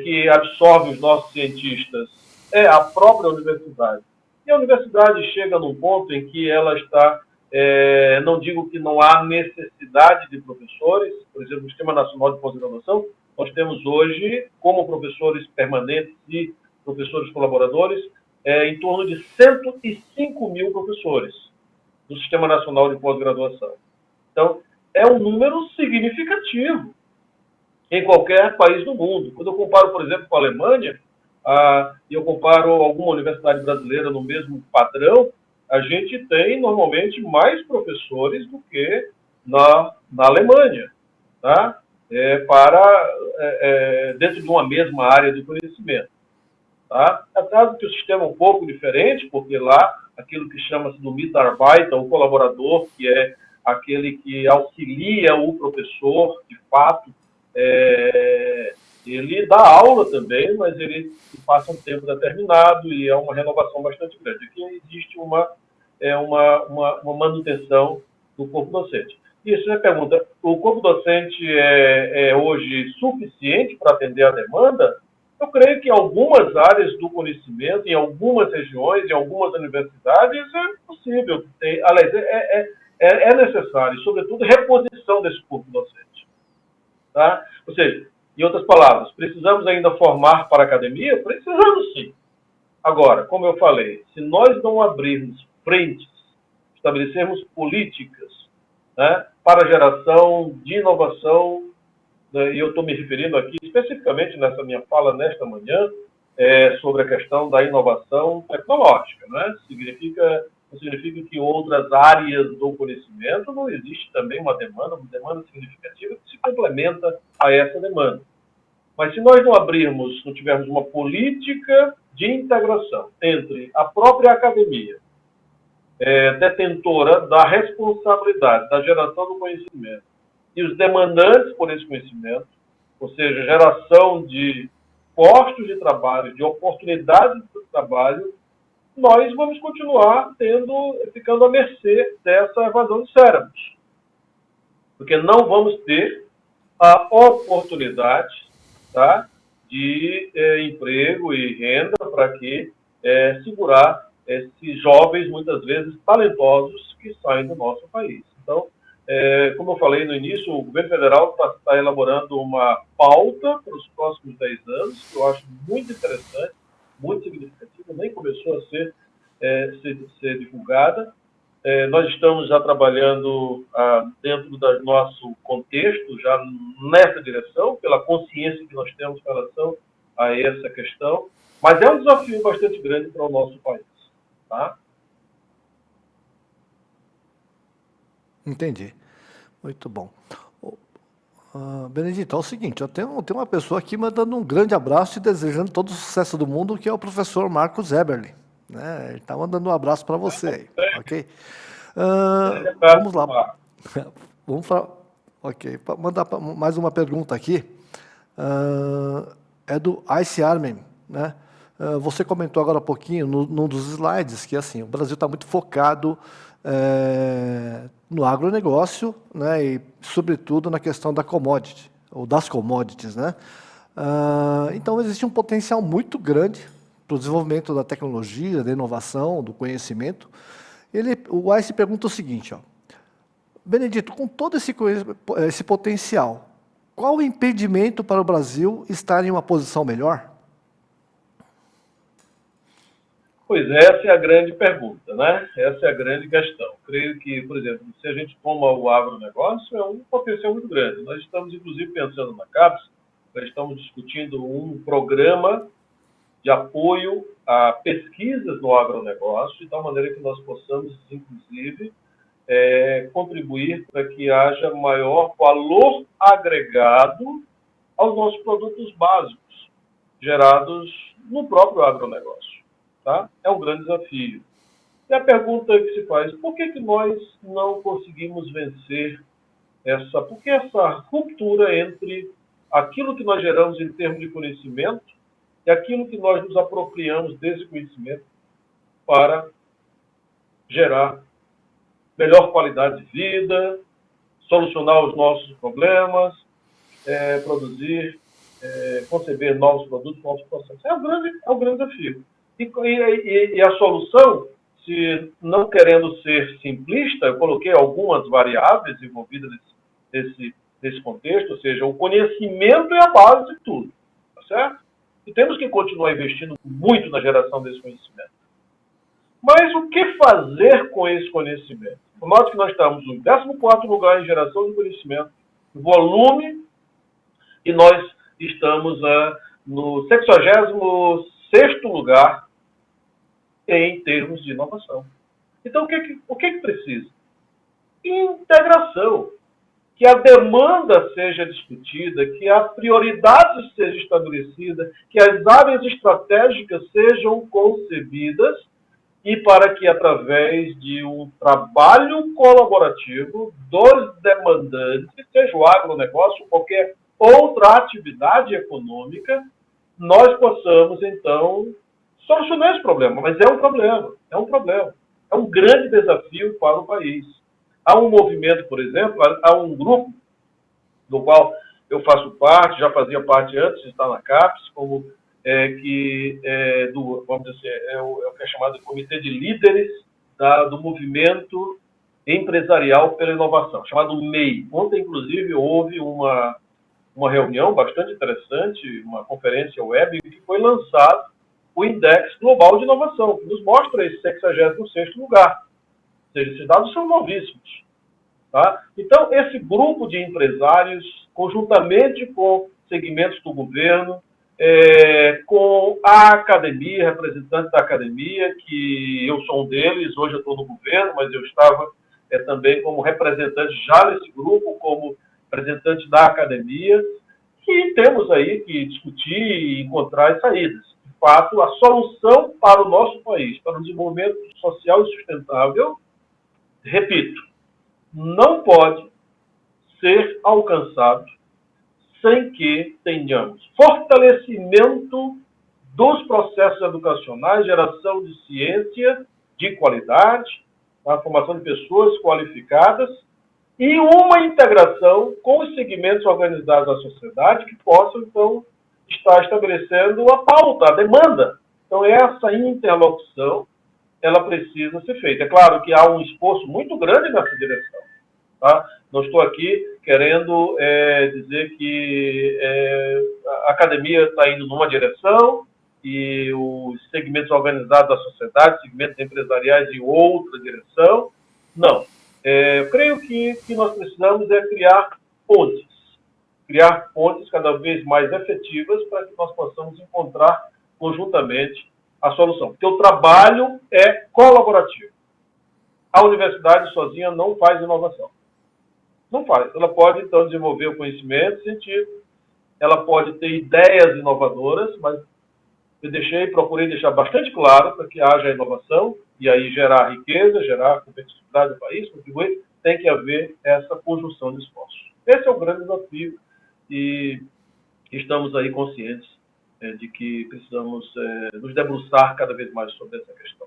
que absorve os nossos cientistas é a própria universidade. E a universidade chega num ponto em que ela está, não digo que não há necessidade de professores, por exemplo, no Sistema Nacional de Pós-Graduação, nós temos hoje, como professores permanentes e professores colaboradores, em torno de 105 mil professores do Sistema Nacional de Pós-Graduação. Então, é um número significativo em qualquer país do mundo. Quando eu comparo, por exemplo, com a Alemanha, e eu comparo alguma universidade brasileira no mesmo padrão, a gente tem normalmente mais professores do que na Alemanha, tá? Dentro de uma mesma área de conhecimento. Tá? É claro que o sistema é um pouco diferente, porque lá aquilo que chama-se do Mitarbeiter, o colaborador, que é aquele que auxilia o professor, de fato, ele dá aula também, mas ele passa um tempo determinado e é uma renovação bastante grande. Aqui existe uma manutenção do corpo docente. E isso é a pergunta, o corpo docente é hoje suficiente para atender a demanda? Eu creio que em algumas áreas do conhecimento, em algumas regiões, em algumas universidades, é possível. Aliás, é necessário, sobretudo, reposição desse corpo docente. Tá? Ou seja, em outras palavras, precisamos ainda formar para a academia? Precisamos sim. Agora, como eu falei, se nós não abrirmos frentes, estabelecermos políticas, né, para a geração de inovação, e eu estou me referindo aqui especificamente nessa minha fala nesta manhã sobre a questão da inovação tecnológica. Né? Não significa que em outras áreas do conhecimento não existe também uma demanda significativa que se complementa a essa demanda. Mas se nós não abrirmos, não tivermos uma política de integração entre a própria academia, detentora da responsabilidade da geração do conhecimento, e os demandantes por esse conhecimento, ou seja, geração de postos de trabalho, de oportunidades de trabalho, nós vamos continuar ficando à mercê dessa evasão de cérebros. Porque não vamos ter a oportunidade, tá, de emprego e renda para segurar esses jovens, muitas vezes talentosos, que saem do nosso país. Então, como eu falei no início, o governo federal está elaborando uma pauta para os próximos 10 anos, que eu acho muito interessante, muito significativa, nem começou a ser divulgada. Nós estamos já trabalhando dentro do nosso contexto, já nessa direção, pela consciência que nós temos em relação a essa questão, mas é um desafio bastante grande para o nosso país. Tá?
Entendi. Muito bom. Benedito, é o seguinte, eu tenho uma pessoa aqui mandando um grande abraço e desejando todo o sucesso do mundo, que é o professor Marcos Eberle. Né? Ele está mandando um abraço para você aí, ok? Vamos lá. Vamos falar. Ok, mandar mais uma pergunta aqui. É do Ice Armin, né? Você comentou agora há pouquinho, num dos slides, que assim, o Brasil está muito focado no agronegócio, né, e, sobretudo, na questão da commodity, ou das commodities. Né? Então, existe um potencial muito grande para o desenvolvimento da tecnologia, da inovação, do conhecimento. O Ice pergunta o seguinte, ó, Benedito, com todo esse potencial, qual o impedimento para o Brasil estar em uma posição melhor?
Pois essa é a grande pergunta, né? Essa é a grande questão. Creio que, por exemplo, se a gente toma o agronegócio, é um potencial muito grande. Nós estamos, inclusive, pensando na CAPES, nós estamos discutindo um programa de apoio a pesquisas no agronegócio, de tal maneira que nós possamos, inclusive, contribuir para que haja maior valor agregado aos nossos produtos básicos. gerados no próprio agronegócio. Tá? É um grande desafio. E a pergunta que se faz, por que nós não conseguimos vencer porque essa ruptura entre aquilo que nós geramos em termos de conhecimento e aquilo que nós nos apropriamos desse conhecimento para gerar melhor qualidade de vida, solucionar os nossos problemas, produzir, conceber novos produtos, novos processos. É um grande desafio. E a solução, se não querendo ser simplista, eu coloquei algumas variáveis envolvidas nesse contexto, ou seja, o conhecimento é a base de tudo, tá certo? E temos que continuar investindo muito na geração desse conhecimento. Mas o que fazer com esse conhecimento? Note que nós estamos no 14º lugar em geração de conhecimento, volume, e nós estamos no 66º lugar em termos de inovação. Então, o que precisa? Integração. Que a demanda seja discutida, que a prioridade seja estabelecida, que as áreas estratégicas sejam concebidas e para que, através de um trabalho colaborativo dos demandantes, seja o agronegócio ou qualquer outra atividade econômica, nós possamos, então, solucionar esse problema. Mas é um problema. É um grande desafio para o país. Há um movimento, por exemplo, há um grupo do qual eu faço parte, já fazia parte antes de estar na CAPES, como vamos dizer, é o que é chamado de Comitê de Líderes do Movimento Empresarial pela Inovação, chamado MEI. Ontem, inclusive, houve uma reunião bastante interessante, uma conferência web, em que foi lançado o Index Global de Inovação, que nos mostra esse 66º lugar. Ou seja, esses dados são novíssimos. Tá? Então, esse grupo de empresários, conjuntamente com segmentos do governo, com a academia, representantes da academia, que eu sou um deles, hoje eu estou no governo, mas eu estava também como representante já nesse grupo, como representante da academia, e temos aí que discutir e encontrar saídas. De fato, a solução para o nosso país, para o desenvolvimento social e sustentável, repito, não pode ser alcançado sem que tenhamos fortalecimento dos processos educacionais, geração de ciência de qualidade, a formação de pessoas qualificadas e uma integração com os segmentos organizados da sociedade que possam, então, estar estabelecendo a pauta, a demanda. Então, essa interlocução ela precisa ser feita. É claro que há um esforço muito grande nessa direção. Tá? Não estou aqui querendo dizer que a academia está indo numa direção e os segmentos organizados da sociedade, segmentos empresariais em outra direção. Não. Eu creio que nós precisamos criar pontes cada vez mais efetivas para que nós possamos encontrar conjuntamente a solução. Porque o trabalho é colaborativo. A universidade sozinha não faz inovação. Não faz. Ela pode, então, desenvolver o conhecimento científico, ela pode ter ideias inovadoras, mas procurei deixar bastante claro para que haja inovação e aí gerar riqueza, gerar competitividade do país, contribuir, tem que haver essa conjunção de esforços. Esse é o grande desafio e estamos aí conscientes de que precisamos nos debruçar cada vez mais sobre essa questão.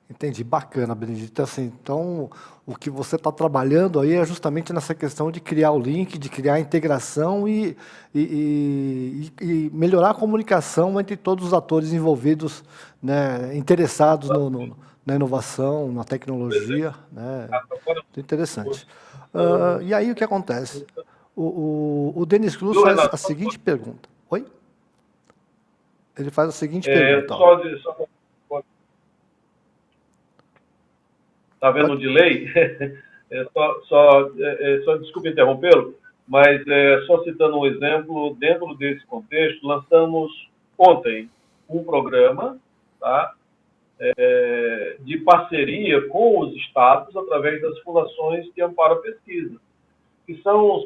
Entendi, bacana, Benedito. Assim, então, o que você está trabalhando aí é justamente nessa questão de criar o link, de criar a integração e melhorar a comunicação entre todos os atores envolvidos, né, interessados na inovação, na tecnologia. Né? Muito interessante. E aí o que acontece? O Denis Cruz faz a seguinte pergunta. Oi? Ele faz a seguinte pergunta.
Está vendo o delay? Só desculpe interrompê-lo, mas só citando um exemplo, dentro desse contexto, lançamos ontem um programa, tá, de parceria com os estados através das fundações que amparam a pesquisa, que são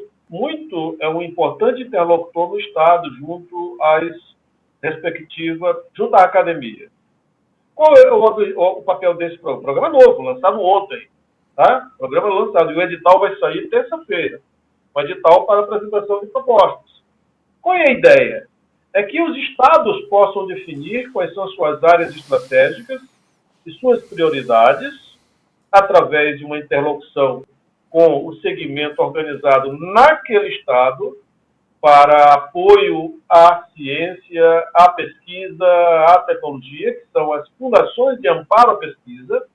é um importante interlocutor no Estado, junto junto à academia. Qual é o papel desse programa? Programa novo, lançado ontem. Tá? Programa lançado. E o edital vai sair terça-feira. Um edital para apresentação de propostas. Qual é a ideia? É que os estados possam definir quais são as suas áreas estratégicas e suas prioridades através de uma interlocução com o segmento organizado naquele estado para apoio à ciência, à pesquisa, à tecnologia, que são as fundações de amparo à pesquisa,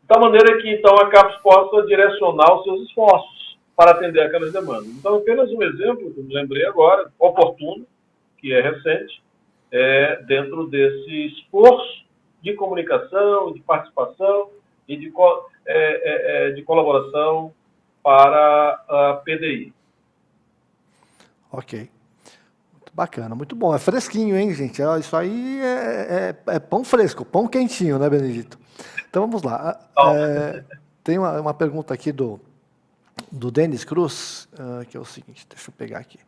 de tal maneira que, então, a CAPES possa direcionar os seus esforços para atender aquelas demandas. Então, apenas um exemplo que eu me lembrei agora, oportuno, que é recente, dentro desse esforço de comunicação, de participação e de colaboração para a PDI.
Ok. Muito bacana, muito bom. É fresquinho, hein, gente? Isso aí é pão fresco, pão quentinho, né, Benedito? Então, vamos lá. Tem uma pergunta aqui do Denis Cruz, que é o seguinte, deixa eu pegar aqui.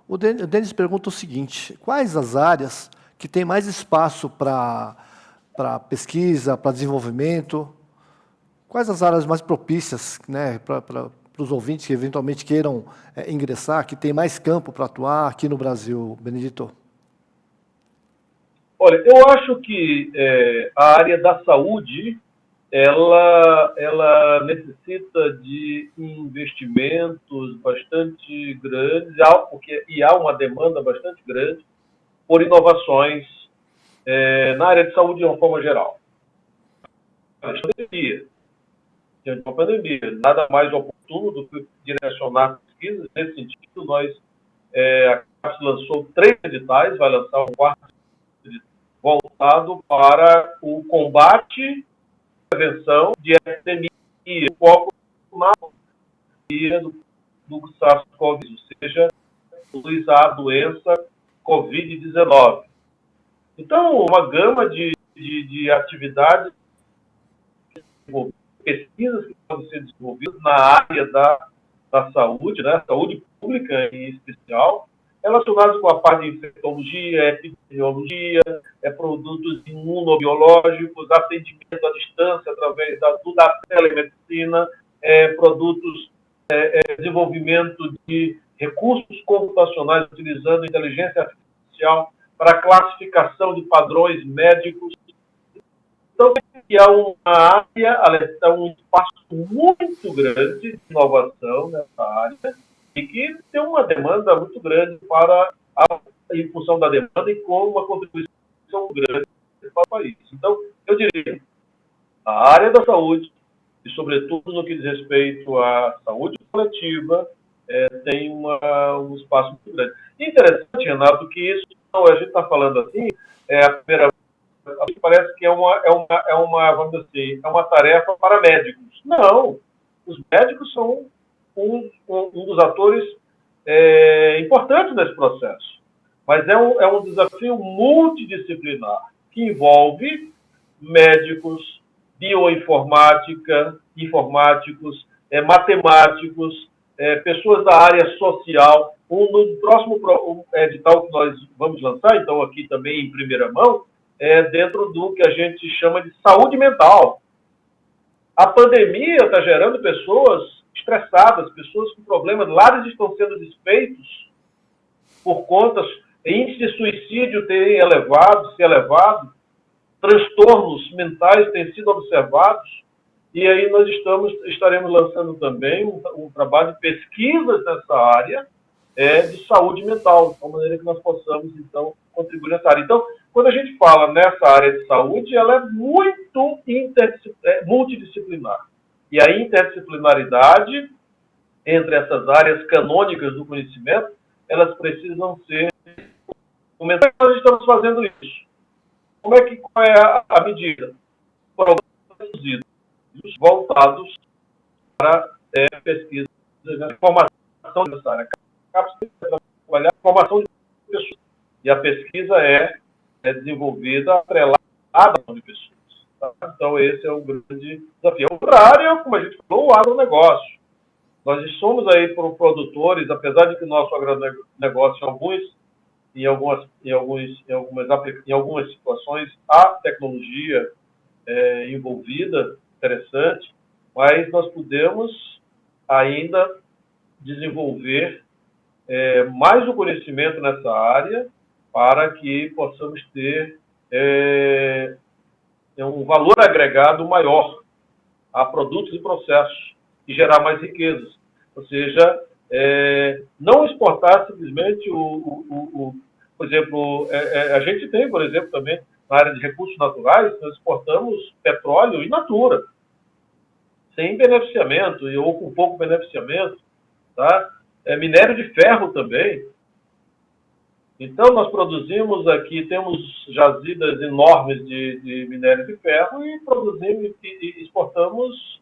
O Denis pergunta o seguinte: quais as áreas que têm mais espaço para pesquisa, para desenvolvimento? Quais as áreas mais propícias, né, para os ouvintes que eventualmente queiram ingressar, que tem mais campo para atuar aqui no Brasil, Benedito?
Olha, eu acho que a área da saúde, ela necessita de investimentos bastante grandes, e há uma demanda bastante grande por inovações na área de saúde de uma forma geral. Diante de uma pandemia, nada mais oportuno do que direcionar pesquisas. Nesse sentido, a CAPES lançou 3 editais, vai lançar um 4º voltado para o combate e prevenção de epidemia, foco na pandemia do SARS-CoV, ou seja, a doença Covid-19. Então, uma gama de atividades, pesquisas que podem ser desenvolvidas na área da saúde, né, saúde pública em especial, relacionados com a parte de infectologia, epidemiologia, produtos imunobiológicos, atendimento à distância através da telemedicina, produtos, desenvolvimento de recursos computacionais utilizando inteligência artificial para classificação de padrões médicos. Então, é uma área, é um espaço muito grande de inovação nessa área e que tem uma demanda muito grande em função da demanda e com uma contribuição grande para o país. Então, eu diria, a área da saúde, e sobretudo no que diz respeito à saúde coletiva, tem um espaço muito grande. Interessante, Renato, que isso, a gente está falando assim, a primeira vez, parece que vamos dizer assim, é uma tarefa para médicos. Não, os médicos são um dos atores importantes nesse processo. Mas é um desafio multidisciplinar, que envolve médicos, bioinformática, informáticos, matemáticos, pessoas da área social. No próximo edital que nós vamos lançar, então aqui também em primeira mão, dentro do que a gente chama de saúde mental. A pandemia está gerando pessoas estressadas, pessoas com problemas, lares estão sendo desfeitos por conta, índice de suicídio ter se elevado, transtornos mentais têm sido observados, e aí nós estaremos lançando também um trabalho de pesquisas nessa área de saúde mental, de uma maneira que nós possamos, então, contribuir nessa área. Então, quando a gente fala nessa área de saúde, ela é muito multidisciplinar. E a interdisciplinaridade entre essas áreas canônicas do conhecimento, elas precisam ser... Como é que nós estamos fazendo isso? Qual é a medida? Programas reduzidos, voltados para pesquisa, formação necessária. A CAPES tem que trabalhar a formação de pessoas. E a pesquisa é desenvolvida atrelada a de pessoas. Tá? Então, esse é um grande desafio. Outra área, como a gente falou, o agronegócio. Nós somos aí produtores, apesar de que o nosso agronegócio, em algumas situações, há tecnologia envolvida, interessante, mas nós podemos ainda desenvolver mais o conhecimento nessa área para que possamos ter um valor agregado maior a produtos e processos e gerar mais riquezas. Ou seja, não exportar simplesmente por exemplo, a gente tem, por exemplo, também na área de recursos naturais, nós exportamos petróleo in natura, sem beneficiamento ou com pouco beneficiamento, tá? Minério de ferro também. Então, nós produzimos aqui, temos jazidas enormes de minério de ferro e produzimos e exportamos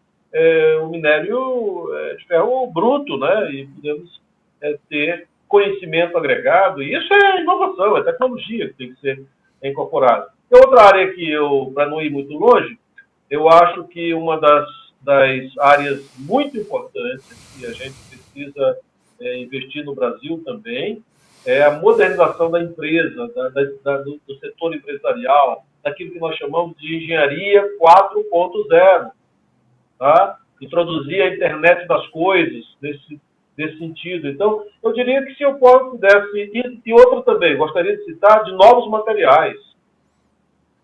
o minério de ferro bruto, né? E podemos ter conhecimento agregado. E isso é inovação, é tecnologia que tem que ser incorporada. E outra área que para não ir muito longe, eu acho que uma das áreas muito importantes que a gente precisa investir no Brasil também é a modernização da empresa, do setor empresarial, daquilo que nós chamamos de engenharia 4.0. Tá? Introduzir a internet das coisas nesse sentido. Então, eu diria que se eu pudesse, e outro também, gostaria de citar, de novos materiais.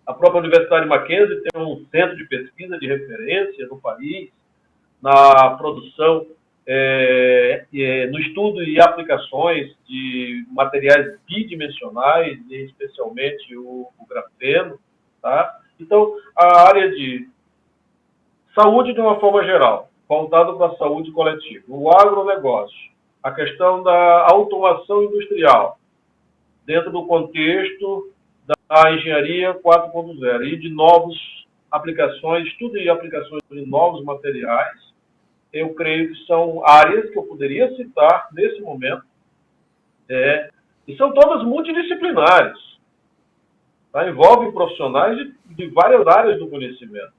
A própria Universidade Mackenzie tem um centro de pesquisa de referência no país, na produção, no estudo e aplicações de materiais bidimensionais, e especialmente o grafeno. Tá? Então, a área de saúde de uma forma geral, voltado para a saúde coletiva, o agronegócio, a questão da automação industrial, dentro do contexto da engenharia 4.0 e de novas aplicações, estudo e aplicações de novos materiais, eu creio que são áreas que eu poderia citar nesse momento, e são todas multidisciplinares, tá? Envolvem profissionais de várias áreas do conhecimento.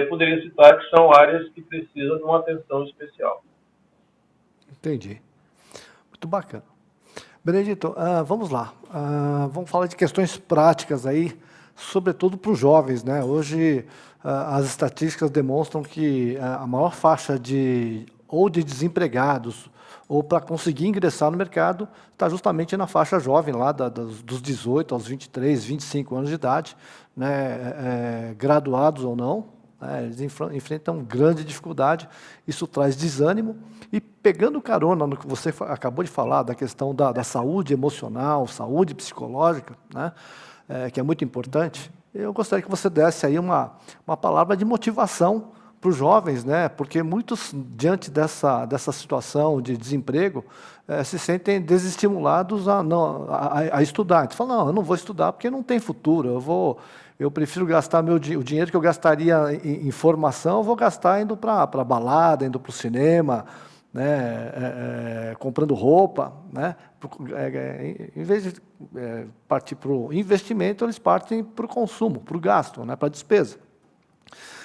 Poderia citar que são áreas que precisam de uma atenção especial.
Entendi. Muito bacana. Benedito, vamos lá. Vamos falar de questões práticas aí, sobretudo para os jovens, né? Hoje, as estatísticas demonstram que a maior faixa de desempregados ou para conseguir ingressar no mercado está justamente na faixa jovem, lá dos 18 aos 23, 25 anos de idade, né? Graduados ou não. Eles enfrentam grande dificuldade, isso traz desânimo. E pegando carona no que você acabou de falar, da questão da saúde emocional, saúde psicológica, né, que é muito importante, eu gostaria que você desse aí uma palavra de motivação para os jovens, né, porque muitos, diante dessa situação de desemprego, se sentem desestimulados a estudar. Então, falam, não, eu não vou estudar porque não tem futuro, eu prefiro gastar o dinheiro que eu gastaria em formação, eu vou gastar indo para balada, indo para o cinema, né, comprando roupa, né, em vez de partir para o investimento, eles partem para o consumo, para o gasto, né, para a despesa.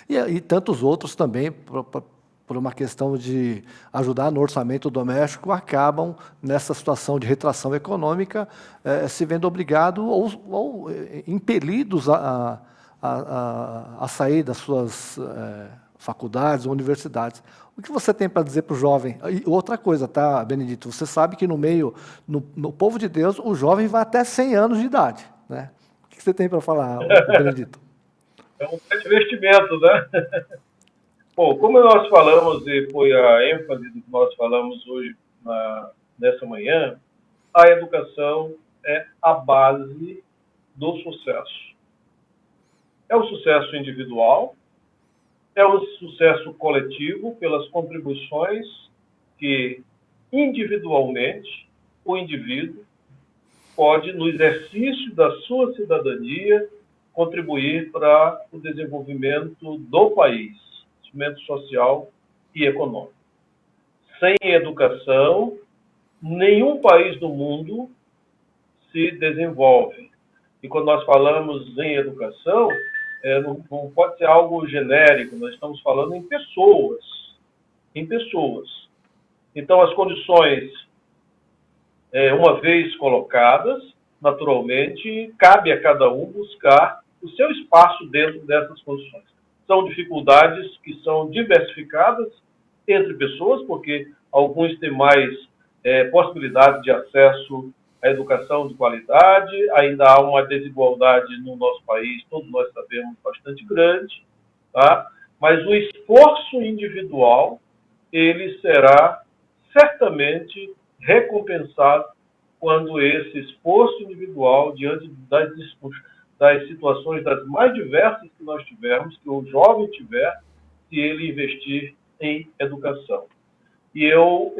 E tantos outros também, por uma questão de ajudar no orçamento doméstico, acabam nessa situação de retração econômica, se vendo obrigados ou impelidos a sair das suas faculdades ou universidades. O que você tem para dizer para o jovem? E outra coisa, tá, Benedito? Você sabe que no povo de Deus, o jovem vai até 100 anos de idade, né? O que você tem para falar, Benedito?
É um grande investimento, né? Bom, como nós falamos, e foi a ênfase do que nós falamos hoje, nessa manhã, a educação é a base do sucesso. É o sucesso individual, é o sucesso coletivo pelas contribuições que, individualmente, o indivíduo pode, no exercício da sua cidadania, contribuir para o desenvolvimento do país, desenvolvimento social e econômico. Sem educação, nenhum país do mundo se desenvolve. E quando nós falamos em educação, não pode ser algo genérico, nós estamos falando em pessoas. Em pessoas. Então, as condições, uma vez colocadas, naturalmente, cabe a cada um buscar o seu espaço dentro dessas condições. São dificuldades que são diversificadas entre pessoas, porque alguns têm mais possibilidade de acesso à educação de qualidade, ainda há uma desigualdade no nosso país, todos nós sabemos, bastante grande, tá? Mas o esforço individual, ele será certamente recompensado quando esse esforço individual, diante das situações das mais diversas que nós tivermos, que o jovem tiver, se ele investir em educação. E eu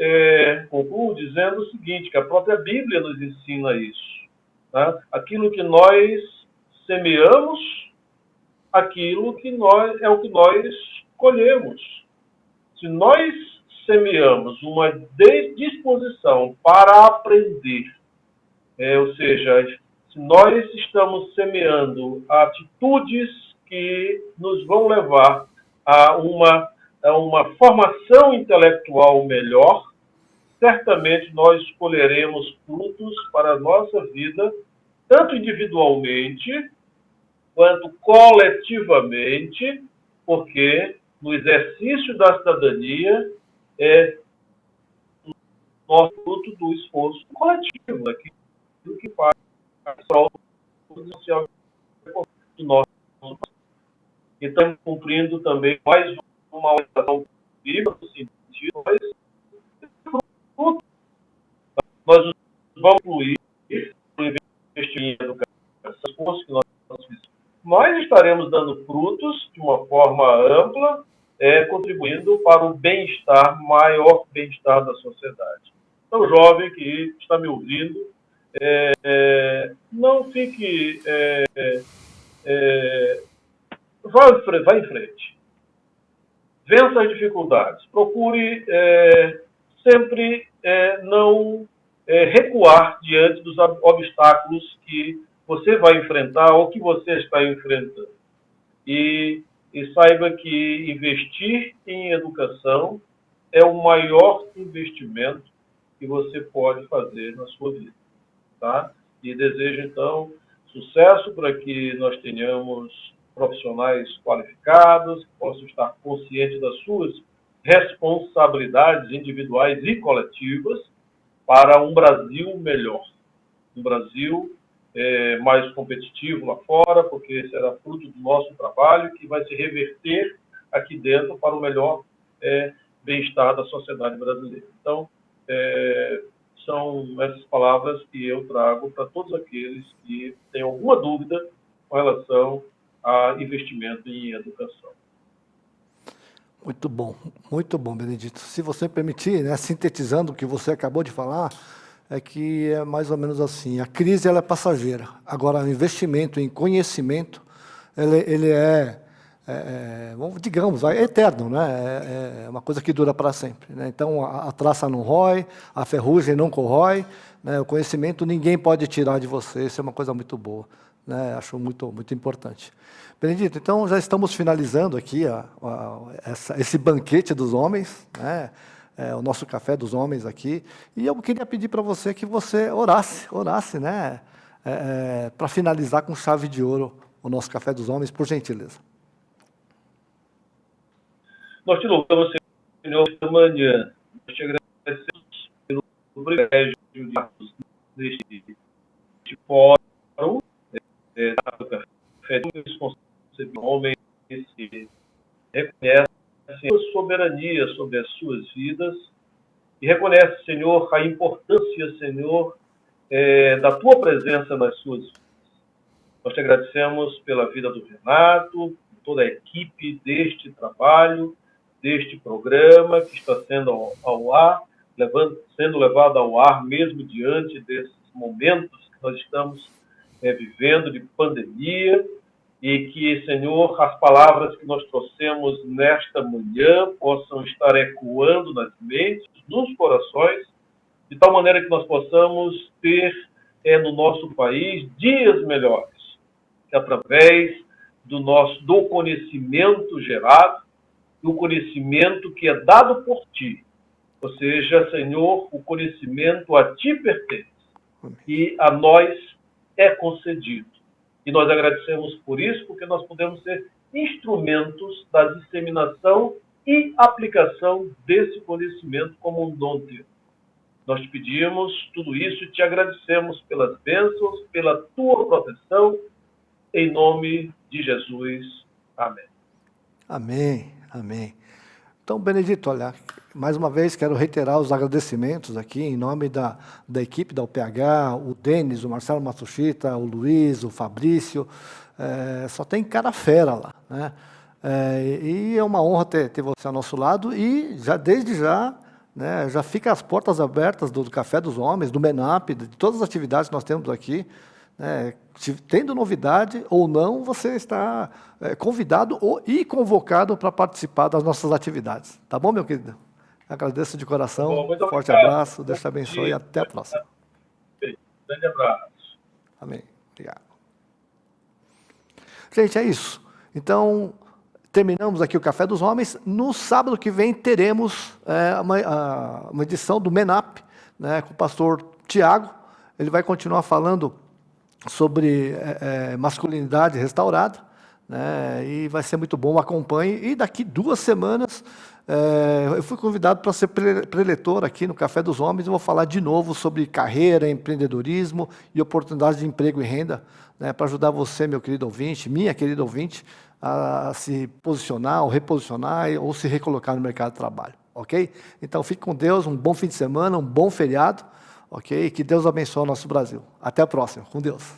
concluo dizendo o seguinte, que a própria Bíblia nos ensina isso. Tá? Aquilo que nós semeamos, aquilo que é o que nós colhemos. Se nós semeamos uma disposição para aprender, ou seja, se nós estamos semeando atitudes que nos vão levar a uma formação intelectual melhor, certamente nós colheremos frutos para a nossa vida, tanto individualmente quanto coletivamente, porque no exercício da cidadania é nosso fruto do esforço coletivo, daquilo que faz para o social do nosso país. Então, cumprindo também mais uma orientação bíblica no sentido, nós vamos incluir o investimento em educação, esforço que nós estaremos dando frutos de uma forma ampla, contribuindo para o bem-estar, maior bem-estar da sociedade. Então, jovem que está me ouvindo, não fique... vai em frente. Vença as dificuldades. Procure sempre não recuar diante dos obstáculos que você vai enfrentar ou que você está enfrentando. E saiba que investir em educação é o maior investimento que você pode fazer na sua vida. Tá? E desejo, então, sucesso para que nós tenhamos profissionais qualificados, que possam estar conscientes das suas responsabilidades individuais e coletivas para um Brasil melhor. Um Brasil mais competitivo lá fora, porque será fruto do nosso trabalho que vai se reverter aqui dentro para o melhor bem-estar da sociedade brasileira. Então, são essas palavras que eu trago para todos aqueles que têm alguma dúvida com relação a investimento em educação.
Muito bom, Benedito. Se você permitir, né, sintetizando o que você acabou de falar, é que é mais ou menos assim, a crise ela é passageira, agora o investimento em conhecimento, ele digamos, é eterno, né? É uma coisa que dura para sempre, né? Então, a traça não rói, a ferrugem não corrói, né? O conhecimento ninguém pode tirar de você, isso é uma coisa muito boa, né? Acho muito, muito importante. Benedito, então já estamos finalizando aqui esse banquete dos homens, né? O nosso café dos homens aqui, e eu queria pedir para você que você orasse, né? Para finalizar com chave de ouro o nosso café dos homens, por gentileza.
Nós te louvamos, Senhor, esta manhã. Nós te agradecemos pelo privilégio de estarmos neste fórum, do café dos homens que reconhecem a sua soberania sobre as suas vidas e reconhece, Senhor, a importância, Senhor, da tua presença nas suas vidas. Nós te agradecemos pela vida do Renato, toda a equipe deste trabalho, deste programa que está sendo ao ar, sendo levado ao ar mesmo diante desses momentos que nós estamos vivendo de pandemia, e que, Senhor, as palavras que nós trouxemos nesta manhã possam estar ecoando nas mentes, nos corações, de tal maneira que nós possamos ter no nosso país dias melhores, que através do conhecimento gerado, do conhecimento que é dado por Ti, Ou seja, Senhor, o conhecimento a ti pertence e a nós é concedido. E nós agradecemos por isso, porque nós podemos ser instrumentos da disseminação e aplicação desse conhecimento como um dom teu. Nós te pedimos tudo isso e te agradecemos pelas bênçãos, pela tua proteção, em nome de Jesus. Amém.
Amém, amém. Então, Benedito, olha, mais uma vez quero reiterar os agradecimentos aqui em nome da equipe da UPH, o Denis, o Marcelo Matsushita, o Luiz, o Fabrício, só tem cara fera lá, né? E é uma honra ter você ao nosso lado e desde já, né, já fica as portas abertas do Café dos Homens, do MENAP, de todas as atividades que nós temos aqui. Tendo novidade ou não, você está convidado e convocado para participar das nossas atividades. Tá bom, meu querido? Agradeço de coração, forte abraço, Deus te abençoe e até a próxima.
Grande abraço.
Amém. Obrigado. Gente, é isso. Então, terminamos aqui o Café dos Homens. No sábado que vem teremos uma edição do MENAP, né, com o pastor Tiago. Ele vai continuar falando sobre masculinidade restaurada, né, e vai ser muito bom, acompanhe. E daqui 2 semanas eu fui convidado para ser preletor aqui no Café dos Homens. Eu vou falar de novo sobre carreira, empreendedorismo e oportunidades de emprego e renda, né, para ajudar você, meu querido ouvinte, minha querida ouvinte, a se posicionar, ou reposicionar, ou se recolocar no mercado de trabalho, ok? Então fique com Deus, um bom fim de semana, um bom feriado. Ok? Que Deus abençoe o nosso Brasil. Até a próxima. Com Deus.